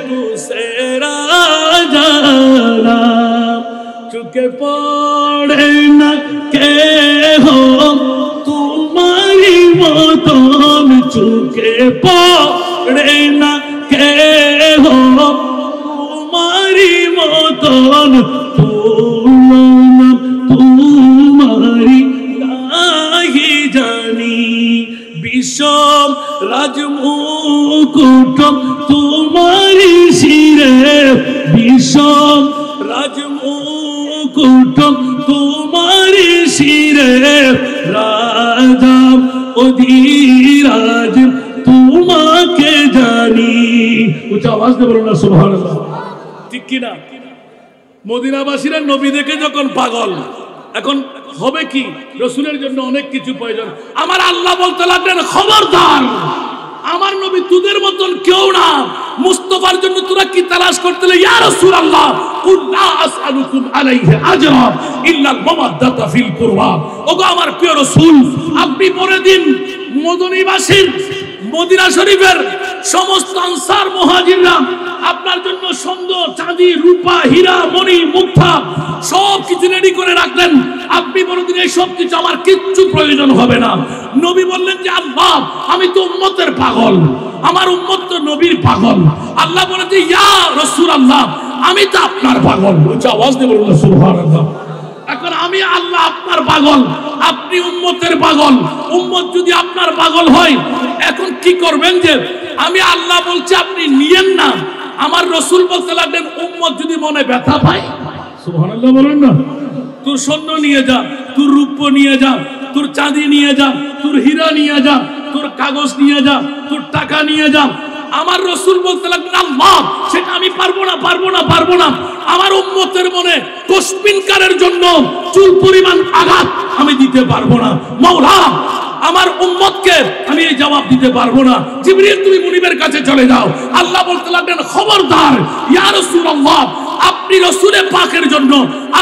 दूसरा जाना, चुके पड़े न के हो तुम्हारी मौतों, चुके पड़े न के हो तुम्हारी मौतों, तुम्हारी नहीं जानी, विषम राजमुकुट तुम्हारी सिरे, विषम राजमुकुट तुम्हारी सिरे, राजा अधिराज तुम्हाके जानी। उच्च आवाज दे बोलो ना सुभान अल्लाह। ठीक की ना? মদিনাবাসীরা নবী দেখে যখন পাগল, এখন হবে কি রাসূলের জন্য অনেক কিছু প্রয়োজন। আমার আল্লাহ বলতে লাগলেন খবরদার, আমার নবী তোদের মতন কেউ না, মুস্তাফার জন্য তোরা কি তালাশ করতেলে? ইয়া রাসূলুল্লাহ কুল লা আসআলুকুম আলাইহি আজরা ইল্লা আল-মাওয়াদ্দাতা ফিল কুরবা। ওগো আমার প্রিয় রাসূল, আপনি বলে দিন মদিনাবাসীর, মদিনা শরীফের সমস্ত আনসার মুহাজিররা আপনার জন্য সুন্দর চাঁদি রূপা হীরা মণি মুক্তা সব কিছু রেডি করে রাখলেন। আপনি বলে দিন এই সব কিছু আমার কিচ্ছু প্রয়োজন হবে না। নবী বললেন যে আল্লাহ আমি তো উম্মতের পাগল, আমার উম্মত তো নবীর পাগল। আল্লাহ বলেন যে ইয়া রাসূলুল্লাহ আমি তো আপনার পাগল। উচ্চ আওয়াজ দিয়ে বলুন সুবহানাল্লাহ। এখন আমি আল্লাহ আপনার পাগল, আপনি উম্মতের পাগল। উম্মত যদি আপনার পাগল হয়, এখন কি করবেন? যে আমি আল্লাহ বলছি আপনি নিয়েন না। আমার রাসূল বলতে লাগলেন উম্মত যদি মনে ব্যথা পায়, সুবহানাল্লাহ বলেন না, তোর স্বর্ণ নিয়ে যা, তোর রূপ নিয়ে যা, তোর চাঁদি নিয়ে যা, তোর হীরা নিয়ে যা, তোর কাগজ নিয়ে যা, তোর টাকা নিয়ে যা। আমার রাসূল বলতে লাগলেন আল্লাহ সেটা আমি পারবো না, পারবো না, পারবো না। আমার উম্মতের মনে তসবিনকারের জন্য চুল পরিমাণ আঘাত আমি দিতে পারবো না। মাওলা আমার উম্মতকে আমি এই জবাব দিতে পারবো না। জিবরিল তুমি মুনিবের কাছে চলে যাও। আল্লাহ বলতে লাগলেন খবরদার ইয়া রাসূলুল্লাহ, আপনি রাসূলে পাকের জন্য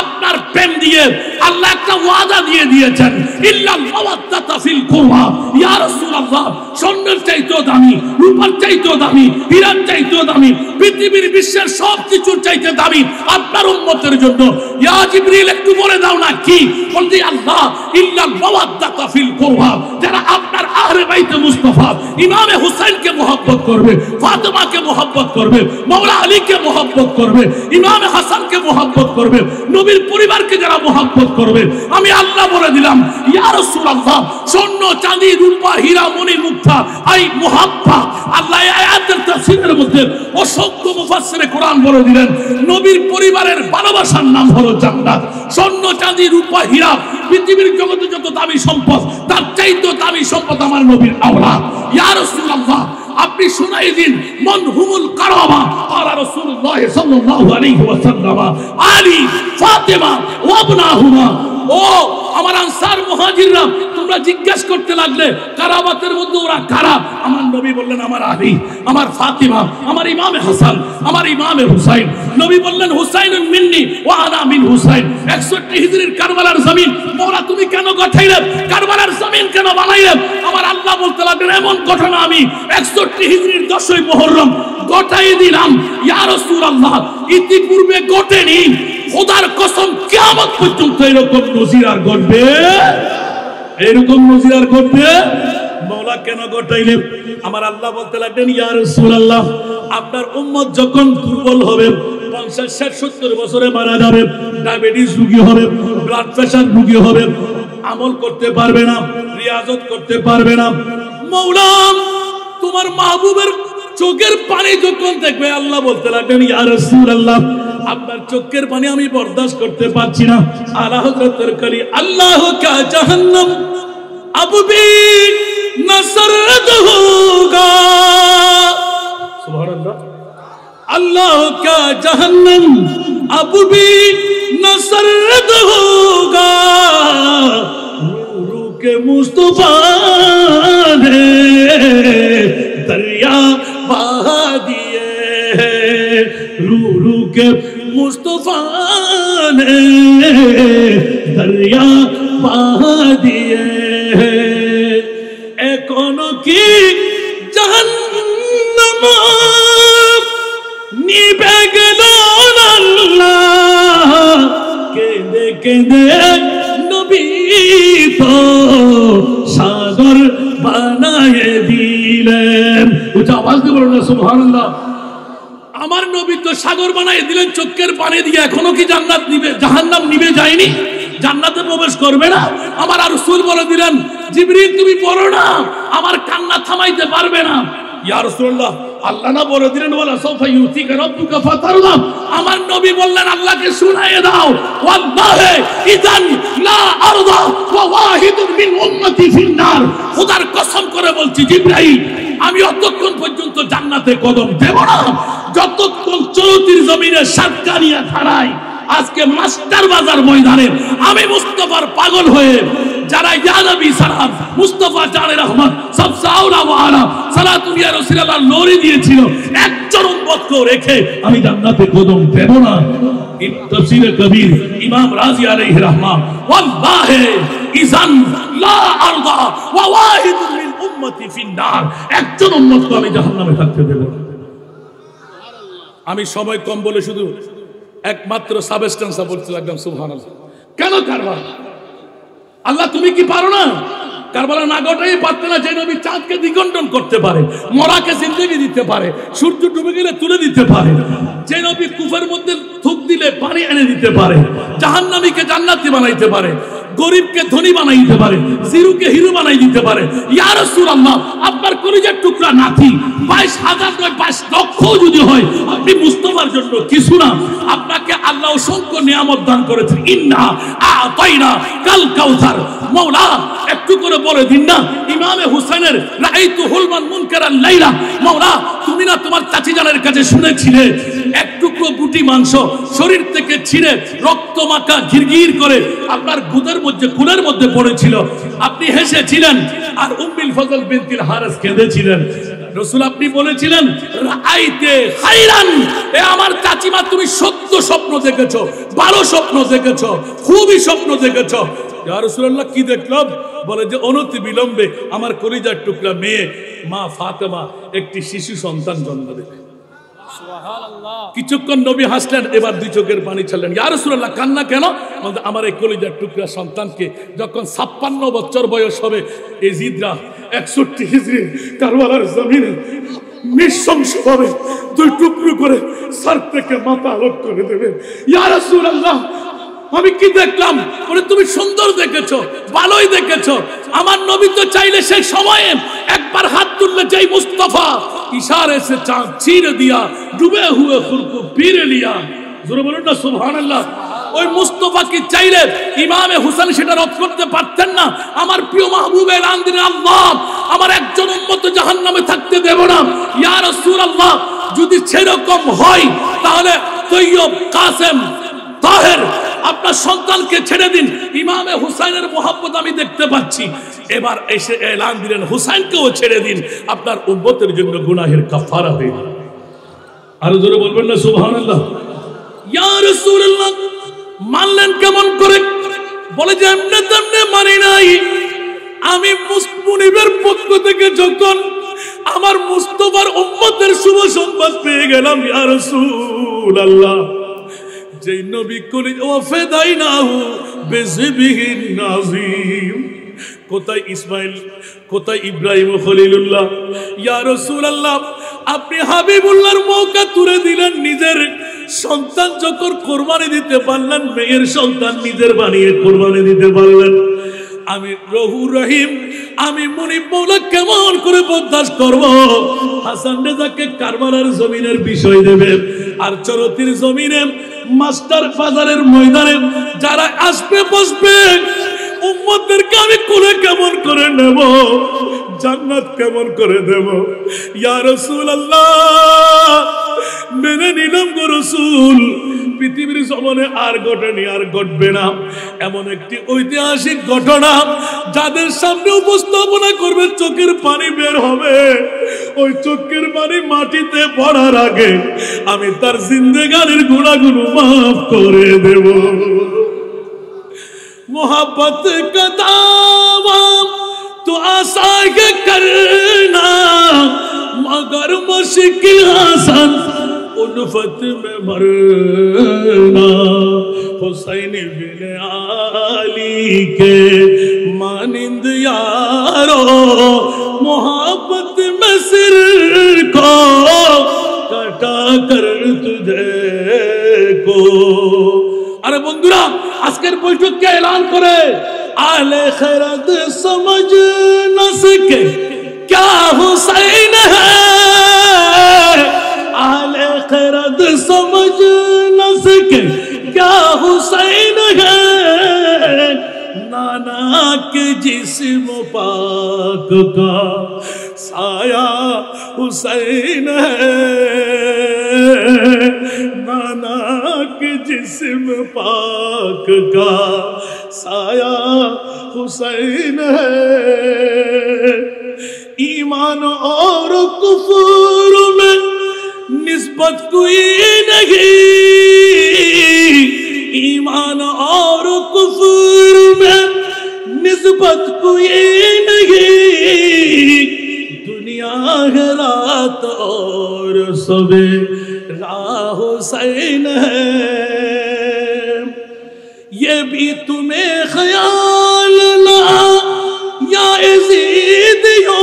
আপনার প্রেম দিয়ে আল্লাহ একটা ওয়াদা দিয়ে দিয়েছেন, ইল্লাল মাওয়াদ্দাতা ফিল কুরবা। ইয়া রাসূলুল্লাহ স্বর্ণের চাইতেও দামি, রূপার চাইতেও দামি, হীরার চাইতেও দামি, পৃথিবীর বিশ্বের সব কিছুর চাইতে দামি আপনার উম্মতের জন্য। ইয়া জিবরিল একটু বলে দাও না কি? বলতে আল্লাহ ইল্লাল মাওয়াদ্দাতা ফিল কুরবা, যারা আপনার আহলে বাইতে মুস্তাফা ইমামে হুসাইনকে মোহাব্বত করবে, ফাতেমাকে মোহাব্বত করবে, মাওলা আলীকে মোহাব্বত করবে, ইমামে হাসানকে মোহাব্বত করবে, নবীর পরিবারকে যারা মোহাব্বত করবে, আমি আল্লাহ বলে দিলাম ইয়া রাসূলুল্লাহ স্বর্ণ চাঁদি রূপা হীরা মণি মুক্তা এই মোহাব্বত। আল্লাহ আয়াতের তাফসীরের মধ্যে অসংখ্য মুফাসসিরে কোরআন বলে দিলেন নবীর পরিবারের ভালোবাসার নাম হলো জান্নাত। স্বর্ণ চাঁদি রূপা হীরা পৃথিবীর জগতে যত দামি সম্পদ, তার চাইতে দামি সম্পদ আমার নবীর আওলাদ। ইয়া রাসূলুল্লাহ আপনি শুনাই দিন মান হুমুল কারামা। ক্বালা রাসূলুল্লাহ সাল্লাল্লাহু আলাইহি ওয়াসাল্লাম আলী ফাতেমা ওয়া ইবনাহুমা। ও আমার আনসার মুহাজিররা তোমরা জিজ্ঞাসা করতে লাগলে কারাবাতের মধ্যে ওরা কারা? আমার নবী বললেন আমার আলী, আমার ফাতিমা, আমার ইমামে হাসান, আমার ইমামে হুসাইন। নবী বললেন হুসাইনুন মিন্নি ওয়া আনা মিন হুসাইন। 61 হিজরির কারবালার জমিন মওলা তুমি কেন গঠাইলে? কারবালার জমিন কেন বানাইলে? আমার আল্লাহ বলতে লাগলেন এমন ঘটনা আমি 61 হিজরির 10ই মুহররম গঠাই দিলাম। ইয়া রাসূলুল্লাহ, ইতিপূর্বে ঘটেনি। খোদার কসম কিয়ামত পর্যন্ত এরকম নজির আর ঘটবে, এরকম নজির আর ঘটবে। মওলা কেন ঘটাইলেন? আমার আল্লাহ বলতে লাগলেন ইয়া রাসূলুল্লাহ, আপনার উম্মত যখন দুর্বল হবে, 50, 60, 70 বছরে মারা যাবে, ডায়াবেটিস রোগী হবে, ব্লাড প্রেশার রোগী হবে, আমল করতে পারবে না, রিয়াজত করতে পারবে না। মওলা তোমার মাহবুবের চোখের পানি যখন দেখবে, আল্লাহ বলতে লাগলেন ইয়া রাসূলুল্লাহ, আপনার চোখের পানি আমি বরদাস্ত করতে পারছি না। আলা হযরতের কলি আল্লাহ কা জাহান্নাম আবু বি নসরত হোগা, সুবহানাল্লাহ। अल्लाह का जहन्नम अब भी नसरत होगा, नूर के मुस्तफा ने दरिया बहा दिए, रूरू के मुस्तफा ने दरिया बहा दिए, एकोनो की जहन्नम নিবে গেল আল্লাহ, কেঁদে কেঁদে নবী তো সাগর বানায়ে দিলেন। উচ্চ আওয়াজ দিয়ে বলুন না সুবহানাল্লাহ। আমার নবী তো সাগর বানায়ে দিলেন চোখের পানি দিয়ে। এখনো কি জান্নাত নিবে, জাহান্নাম নিবে যায়নি? জান্নাতে প্রবেশ করবে না? আমার রাসূল বলে দিলেন জিবরিল তুমি পড়ো না, আমার কান্না থামাইতে পারবে না। ইয়া রাসূলুল্লাহ, আল্লাহ না বলে দিলেন ওয়ালা সাউফা ইউতিকা রাব্বুকা ফাতারদা, আমার নবী বললেন আল্লাহকে শুনাইয়ে দাও ওয়াল্লাহি ইযান লা আরদা ওয়া ওয়াহিদুন মিন উম্মতি ফিন নার। খোদার কসম করে বলছি জিবরাইল, আমি অতক্ষণ পর্যন্ত জান্নাতে কদম দেব না যতক্ষণ চৌতির জমিনে সাতকানিয়া ছাড়াই। আজকে মাস্টার বাজার ময়দানে আমি মুস্তাফার পাগল হয়ে যারা ইয়া নবী সালাম মুস্তাফা জানে রহমত সব সাউলা ওয়ালা সালাতু ইয়া রাসূলুল্লাহ লরি দিয়েছিল, একজন উম্মতকে রেখে আমি জান্নাতে কদম দেব না। তাফসীরে কবীর ইমাম রাজি আলাইহি রাহমাহ, ওয়াল্লাহি ইযান লা আরদা ওয়া ওয়াহিদুন মিন উম্মতি ফিন নার, একজন উম্মতকে আমি জাহান্নামে থাকতে দেব না। আমি সময় কম বলে শুধু একমাত্র সাবস্টেন্স বলতে লাগলাম সুবহানাল্লাহ। কেন কারবালা? আল্লাহ তুমি কি পারো না? কারবালা না ঘটাই পারতে না? যে নবী চাঁদকে দ্বিখণ্ডন করতে পারে, মরাকে জিন্দেগি দিতে পারে, সূর্য ডুবে গেলে তুলে দিতে পারে, যে নবী কুফের মধ্যে থুক দিলে পানি এনে দিতে পারে, জাহান্নামীকে জান্নাতি বানাইতে পারে, গরিবকে ধনী বানাইতে পারে, জিরুকে হিরো বানাই দিতে পারে। ইয়া রাসূলুল্লাহ, আপনার কলিজার টুকরা নাতি 22,000 নয় 22 লক্ষ যদি হয়, আপনি মুস্তাফার জন্য কিছু না। আপনাকে আল্লাহ অসংখ্য নিয়ামত দান করেছেন। ইন্না আতাইনা কাল কাউসার। মাওলা একটু করে বলে দিন না, ইমামে হুসাইনের রাআইতু হুলমান মুনকারাল লাইলা। মাওলা তুমি না তোমার চাচি জানের কাছে শুনেছিলে এক টুকরো বুটি মাংস শরীর থেকে ছিঁড়ে রক্ত মাখা ঘিরঘির করে আপনার গুদের মধ্যে কুলের মধ্যে পড়েছিল, আপনি হেসেছিলেন, আর উম্মুল ফজল বিনতুল হারিস কেঁদেছিলেন। রাসূল আপনি বলেছিলেন রাআইতে খাইরান, এ আমার চাচিমা তুমি সত্য স্বপ্ন দেখেছো, ভালো স্বপ্ন দেখেছো, খুবই স্বপ্ন দেখেছো। ইয়া রাসূলুল্লাহ কি দেখলাম? বলে যে অনতি বিলম্বে আমার কলিজার টুকরা মেয়ে মা ফাতেমা একটি শিশু সন্তান জন্ম দেবে। কিছুক্ষণ নবী হাসলেন, এবার দুই চোখের পানি ছাড়লেন। ইয়া রাসূলুল্লাহ কান্না কেন? আমার এই কলিজার টুকরা সন্তানকে যখন 56 বছর বয়স হবে, এই জিদরা 61 হিজরি কারবালার জমিনে নৃশংসভাবে দুই টুকরো করে সর থেকে মাথা আলোক করে দেবে। ইয়া রাসূলুল্লাহ আমি কি দেখলাম? বলে তুমি সুন্দর দেখেছো, ভালোই দেখেছো। আমার নবী তো চাইলে সেই সময়ে একবার হাত তুললে যেই মুস্তাফা ইশারে से चांद चीर दिया, डूबे हुए खुर को पीर लिया। জোরে বলুন না সুবহানাল্লাহ। ওই মুস্তাফা কি চাইলে ইমামে হুসাইন সেটা রদ করতে পারতেন না? আমার প্রিয় মাহবুব এলান দিলেন আল্লাহ আমার একজন উম্মত জাহান্নামে থাকতে দেব না। ইয়া রাসূলুল্লাহ যদি সেরকম হয় তাহলে তৈয়ব, কাসেম, তাহের আপনার সন্তানকে ছেড়ে দিন, ইমামে হুসাইনের মোহাব্বত আমি দেখতে পাচ্ছি। এবার এসে এলান দিলেন হুসাইনকেও ছেড়ে দিন, আপনার উম্মতের জন্য গুনাহের কাফারা হয়ে যাবে। আরো জোরে বলবেন না সুবহানাল্লাহ। ইয়া রাসূলুল্লাহ মানলেন কেমন করে? বলে যে এমনি তেমনি মানি নাই, আমি মুনিবের পক্ষ থেকে যখন আমার মুস্তাফার উম্মতের শুভ সংবাদ পেয়ে গেলাম, ইয়া রাসূলুল্লাহ যেই নবী কলি ওয়াফাদাইনাহু বিযিবিহিন নাযীম, কোথায় ইসমাইল, কোথায় ইব্রাহিম খলিলুল্লাহ। ইয়া রাসূলুল্লাহ আপনি হাবিবুল্লাহর মৌকা তুলে দিলেন, নিজের সন্তান যখন কোরবানি দিতে পারলেন, মেয়ের সন্তান নিজের বানিয়ে কোরবানি দিতে পারলেন, আমি রহুর রহিম, আমি মুনিব মৌলা কেমন করে বরদাস্ত করব? হাসান রেজাকে কারবালার জমিনের বিষয় দেবে, আর চরতির জমিনে মাস্টার বাজারের ময়দানে যারা আসবে বসবে উম্মতদেরকে আমি কোলে কেমন করে নেব, জান্নাত কেমন করে দেব? ইয়া রাসূলুল্লাহ মেনে নিলাম গো রাসূল, পৃথিবীর জমানে আর ঘটেনি, আর ঘটবে না এমন একটি ঐতিহাসিক ঘটনা যাদের সামনে উপস্থাপনা করবে চোখের পানি বের হবে, ওই চোখের পানি মাটিতে পড়ার আগে আমি তার জিন্দেগানির গুনাহগুলো মাফ করে দেব। मोहब्बत का दावा तो आसान करना, मगर मुश्किल आसान उल्फत में मरना। हुसैन बिन आली के मानिंद यारो, मोहब्बत में सिर को कटा कर तुझे को। अरे बंधुरा আজকের বৈঠককে এলান করে আহলে খৈরাত समझ न सके क्या हुसैन है, আহলে খৈরাত समझ न सके क्या हुसैन है, नाना के जिस्म पाक का साया हुसैन है, नाना के जिस्म पाक का साया हुसैन है। ईमान और कुफर में निस्बत कोई नहीं, ईमान और कुफर में निस्बत कोई नहीं, दुनिया है रात और सवेरा हुसैन है। ये भी तुम्हें ख्याल ना या यज़ीदियो,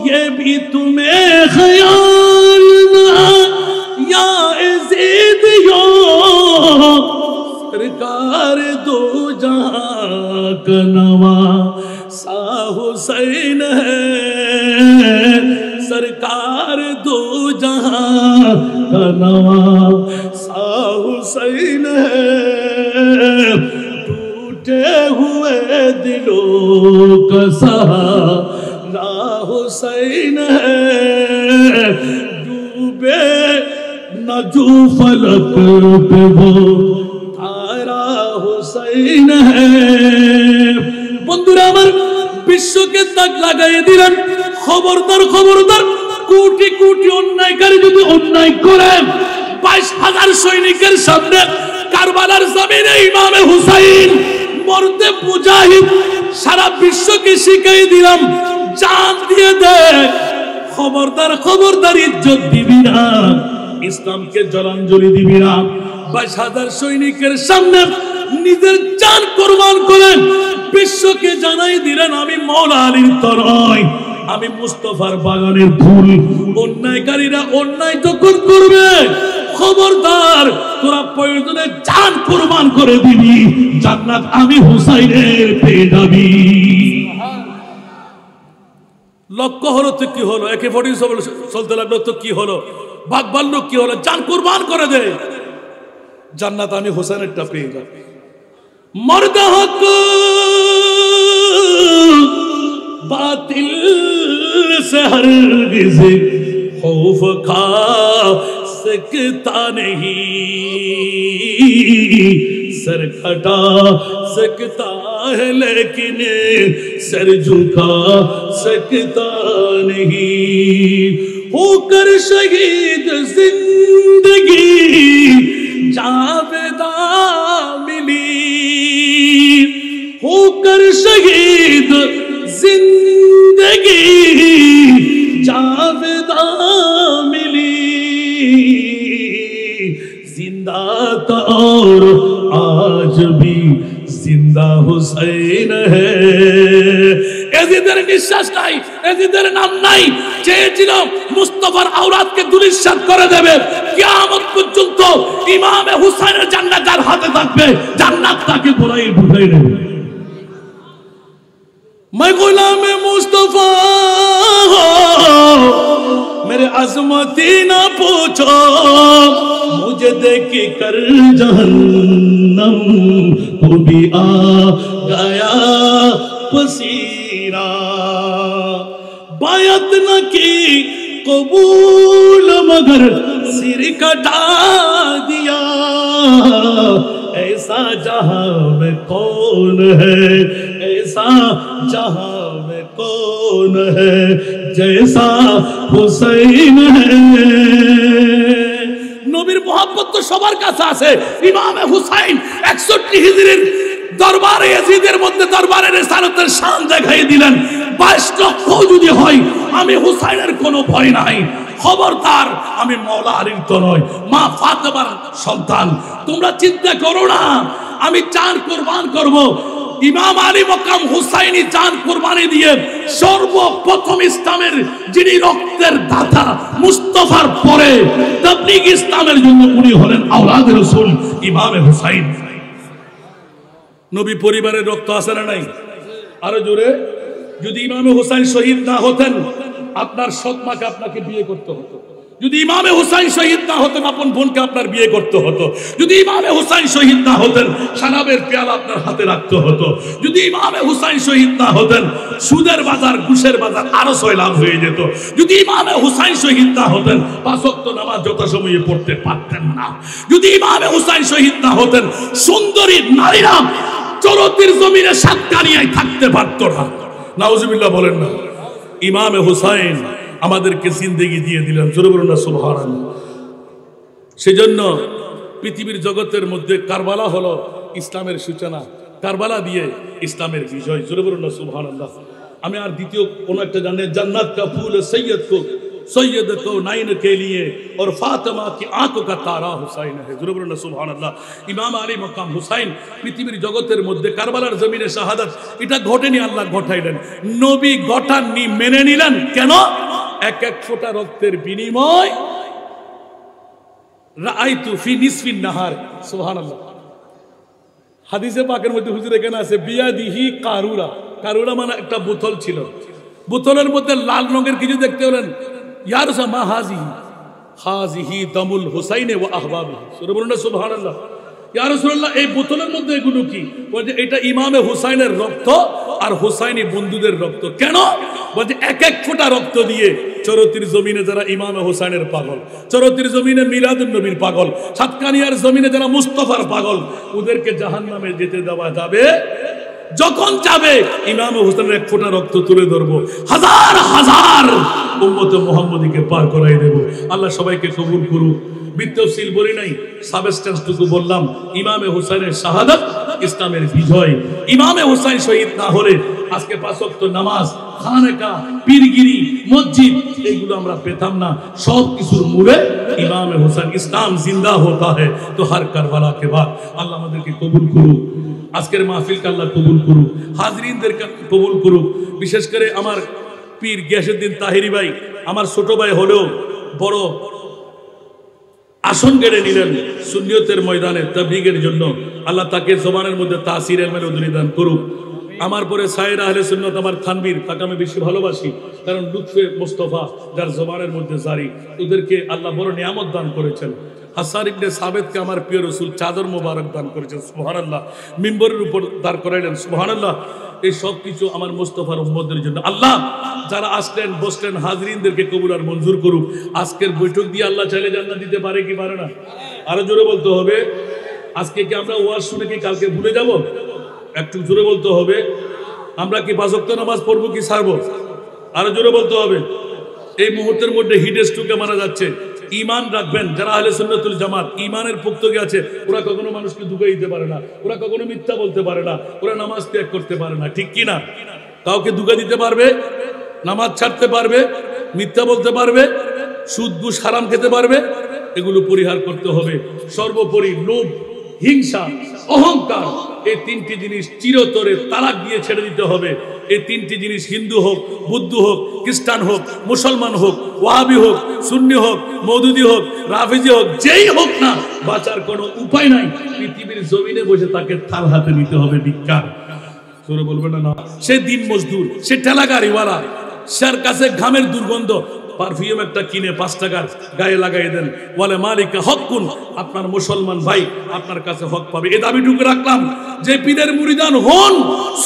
ये भी तुम्हें ख्याल ना या यज़ीदियो, सरकार दो जहां का नवासा हुसैन है, सरकार दो जहां का नवासा हुसैन है। टूटे हुए दिलों का सहारा हुसैन है, डूबे न जो फलक पे वो तारा हुसैन है। बंधुरा আমার বিশ্বকে তাক লাগাই দিলেন, খবরদার খবরদার, কোটি কোটি অন্যায়কারী যদি অন্যায় করে 22,000 সৈনিকের সামনে কারবালার জমিনে ইমামে হুসাইন মরতে মুজাহিদ, সারা বিশ্বকে শিখিয়ে দিলাম জান দিয়ে দে, খবরদার খবরদার, ইজ্জত দিবি না, ইসলামকে জলাঞ্জলি দিবি না। 22,000 সৈনিকের সামনে নিজের জান কোরবান করেন, বিশ্বকে জানাই দিলেন আমি মাওলা আলীর তনয়, আমি মুস্তাফার বাগানের ফুল। অন্যায়কারীরা অন্যায় যখন করবে খবরদার তোরা প্রয়োজনে জান কোরবান করে দিবি, জান্নাত আমি হুসাইনের পেয়ে যাবি। লক্ষ্য হলো তো কি হলো, AK-47 চলতে লাগলো তো কি হলো, বাঘ ভাল্লুক কি হলো, জান কোরবান করে দে, জান্নাত আমি হুসাইনেরটা পেয়ে যাবি। मर्द हक बातिल से हरगिज़ खौफ खा सकता नहीं, सर कटा सकता है लेकिन सर झुका सकता नहीं। होकर शहीद जिंदगी जावेदा मिली, होकर शहीद जिंदगी जावेदा मिली। जिंदा था और आज भी जिंदा हुसैन है। এজিদের নিঃশ্বাস নাই, এজিদের নাম নাই, চেয়েছিল মুস্তাফার আওরাতকে দুলিশাত করে দেবে। কিয়ামত পর্যন্ত ইমামে হুসাইনের জান্নাত যার হাতে থাকবে, জান্নাত তাকে ঢুকাই নেবে। मैं गुलाम मुस्तफा मेरे अजमती ना पूछो, मुझे देख कर जहन्नम को भी आ गया पसीना। बायत न की कबूल मगर सिर कटा दिया। ऐसा जहां में कौन है, ऐसा जहां में कौन है जैसा हुसैन है। নবীর মোহাব্বত তো সবার কাছে আছে। ইমামে হুসাইন 61 হিজরির দরবারে ইয়াজিদের মধ্যে দরবারে রিসালাতের শান দেখাই দিলেন। 22 লক্ষ যদি হয় আমি হুসাইনের কোনো ভয় নাই। খবরদার আমি মাওলা আলীর তো নয়, মা ফাতেমার সন্তান। তোমরা চিন্তা করো না আমি জান কুরবান করব। ইমাম আলী মকাম হুসাইনি জান কুরবানি দিয়ে সর্বপ্রথম ইসলামের যিনি রক্তের দাতা মুস্তাফার পরে তাবলীগ ইসলামের জন্য উনি হলেন আওলাদে রাসূল ইমামে হুসাইন। নবী পরিবারের রক্ত আছে না নাই? আরো জোরে। যদি ইমামে হুসাইন শহীদ না হতেন আপনার সৎ মাকে আপনাকে বিয়ে করতে হতো। যদি ইমামে হুসাইন শহীদ না হতেন আপন বোনকে আপনার বিয়ে করতে হতো। যদি ইমামে হুসাইন শহীদ না হতেন শরাবের পেয়ালা আপনার হাতে রাখতে হতো। যদি ইমামে হুসাইন শহীদ না হতেন সুদের বাজার ঘুষের বাজার আরো সয়লাভ হয়ে যেত। যদি ইমামে হুসাইন শহীদ না হতেন 5 ওয়াক্ত নামাজ যথাসময়ে পড়তে পারতেন না। যদি ইমামে হুসাইন শহীদ না হতেন সুন্দরী নারীরা চরতির জমিনে সাতকানিয়ায় থাকতে পারত না। নাউজুবিল্লাহ বলেন না। ইমামে হুসাইন আমাদেরকে জিন্দেগি দিয়ে দিলেন। জোরে বলুন না সুবহানাল্লাহ। সেজন্য পৃথিবীর জগতের মধ্যে কারবালা হলো ইসলামের সূচনা, কারবালা দিয়ে ইসলামের বিজয়। জোরে বলুন না সুবহানাল্লাহ। আমি আর দ্বিতীয় কোন একটা জান্নাত কা ফুল सैयद को नाइन के लिए और फातिमा की आंखों का तारा हुसैन है। জোরে বলুন না সুবহানাল্লাহ। ইমাম আলী মকাম হুসাইন পৃথিবীর জগতের মধ্যে কারবালার জমিনে শাহাদাত এটা ঘটেনি, আল্লাহ ঘটাইলেন। নবী ঘটাননি, মেনে নিলেন। কেন? এক এক ফোঁটা রক্তের বিনিময়। রাআইতু ফি নিসফিন নাহার। সুবহানাল্লাহ। হাদিসে পাকের মধ্যে হুজুর এখানে আছে বিয়াদিহি কারুরা। কারুরা মানে একটা বোতল ছিল, বোতলের মধ্যে লাল রঙের কিছু দেখতে হলেন। ইয়া রাসূল মা হাযিহি দামুল হুসাইন ওয়া আহবাবিহি। সূরা বলুন না সুবহানাল্লাহ। ইয়া রাসূলুল্লাহ এই বোতলের মধ্যে এগুলো কি? বলে এটা ইমামে হুসাইনের রক্ত আর হুসাইনি বন্ধুদের রক্ত। কেন? বলে এক এক ফোঁটা রক্ত দিয়ে চরতির জমিনে যারা ইমামে হুসাইনের পাগল, চরতির জমিনে মিলাদুন নবীর পাগল, সাতকানিয়ার জমিনে যারা মুস্তাফার পাগল, ওদেরকে জাহান্নামে যেতে দেওয়া যাবে। যখন যাবে ইমামে হুসাইনের এক ফোঁটা রক্ত তুলে ধরবো, হাজার হাজার উম্মতে মুহাম্মদীকে পার করাই দেব। আল্লাহ সবাইকে কবুল করুক। বিতফসিল বলি নাই, সাবস্টেন্সটুকু বললাম। ইমামে হুসাইনের শাহাদাত ইসলামের বিজয়। ইমামে হুসাইন শহীদ না হলে আজকে 5 ওয়াক্ত নামাজ, খানেকা, পীরগিরি, মসজিদ এগুলো আমরা পেতাম না। সব কিছুর মূলে ইমামে হুসাইন। ইসলাম জিন্দা হতা है तो हर करबला के बाद। আল্লাহ আমাদেরকে কবুল করুক। আজকের মাহফিলকে আল্লাহ কবুল করুক, হাজরিনদেরকে কবুল করুক। বিশেষ করে আমার পীর গিয়াসউদ্দিন তাহেরি ভাই আমার ছোট ভাই হলেও বড় আসন গেড়ে নিলেন সুন্নিয়তের ময়দানে তাবলীগের জন্য। আল্লাহ তাকে জবানের মধ্যে তাসির ইলমের উদ্দীন দান করুক। আমার পরে সায়ের আহলে সুন্নাত আমার থানবীর, তাকে আমি বেশি ভালোবাসি কারণ লুৎফে মুস্তাফা যার জবানের মধ্যে জারি, ওদেরকে আল্লাহ বড় নিয়ামত দান করেছেন। হাসান ইবনে সাবেতকে আমার প্রিয় রাসূল চাদর মোবারক দান করেছেন। সুবহানাল্লাহ। মিম্বরের উপর দাঁড় করাইলেন। সুবহানাল্লাহ। এই সব কিছু আমার মুস্তাফার উম্মতদের জন্য। আল্লাহ যারা আসলেন বসলেন হাজরিনদেরকে কবুল আর মঞ্জুর করুক। আজকের বৈঠক দিয়ে আল্লাহ চাইলে জান্নাত দিতে পারে কি পারে না? আরো জোরে বলতে হবে। আজকে কি আমরা ওয়াজ শুনে কি কালকে ভুলে যাব? একটু জোরে বলতে হবে। আমরা কি 5 ওয়াক্ত নামাজ পড়বো কি ছাড়বো? আরো জোরে বলতে হবে। এই মুহূর্তের মধ্যে হিট স্ট্রোকে মারা যাচ্ছে। ঈমান রাখবেন যারা আহলে সুন্নাতুল জামাত, ঈমানের পুক্তকে আছে, ওরা কখনো মানুষকে ধোঁকা দিতে পারে না, ওরা কখনো মিথ্যা বলতে পারে না, ওরা নামাজ ত্যাগ করতে পারে না, ঠিক কি না? কাউকে ধোঁকা দিতে পারবে, নামাজ ছাড়তে পারবে, মিথ্যা বলতে পারবে, সুদ ঘুষ হারাম খেতে পারবে। এগুলো পরিহার করতে হবে। সর্বোপরি লোভ, হিংসা, অহংকার, এই 3টি জিনিস চিরতরে তালাক দিয়ে ছেড়ে দিতে হবে। এই 3টি জিনিস হিন্দু হোক, বুদ্ধ হোক, খ্রিস্টান হোক, মুসলমান হোক, ওয়াহাবি হোক, সুন্নি হোক, মওদুদি হোক, রাফিজি হোক, যেই হোক না, বাঁচার কোনো উপায় নাই। পৃথিবীর জমিনে বসে তাকে থাল হাতে নিতে হবে ভিক্ষা। সরে বলবে না, সে দিন মজদুর, সে ঠেলা গাড়িওয়ালা, যার কাছে ঘামের দুর্গন্ধ, পারফিউম একটা কিনে 5 টাকার গায়ে লাগাই দেন, বলে মালিকা হকুন, আপনার মুসলমান ভাই আপনার কাছে হক পাবে। এই দাবিটুকু রাখলাম যে পীরের মুরিদান হন,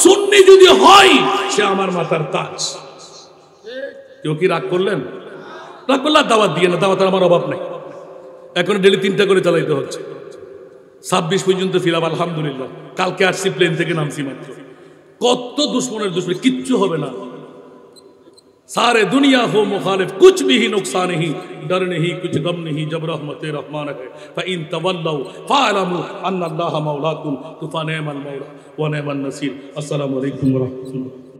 সুন্নি যদি হয়, সে আমার মাথার তাজ। কেউ কি রাগ করলেন? রাগ করলে দাওয়াত দিয়ে না, দাওয়াতের আমার অভাব নাই। এখন ডেলি 3টা করে চালাইতে হচ্ছে। 26 পর্যন্ত ফিরাব আলহামদুলিল্লাহ। কালকে আসছি, প্লেন থেকে নামছি মাত্র। কত দুশ্মনের দুশ্মন, কিচ্ছু হবে না। सारे दुनिया हो मुखालिफ, कुछ भी ही नुकसान नहीं, डर नहीं, कुछ गम नहीं, जब रहमत रहमान है। फ़इन तवल्लौ फ़अलमू अन्नल्लाह मौलाकुम, फ़निअमल मौला व निअमन नसीर। अस्सलामु अलैकुम व रहमतुल्लाह।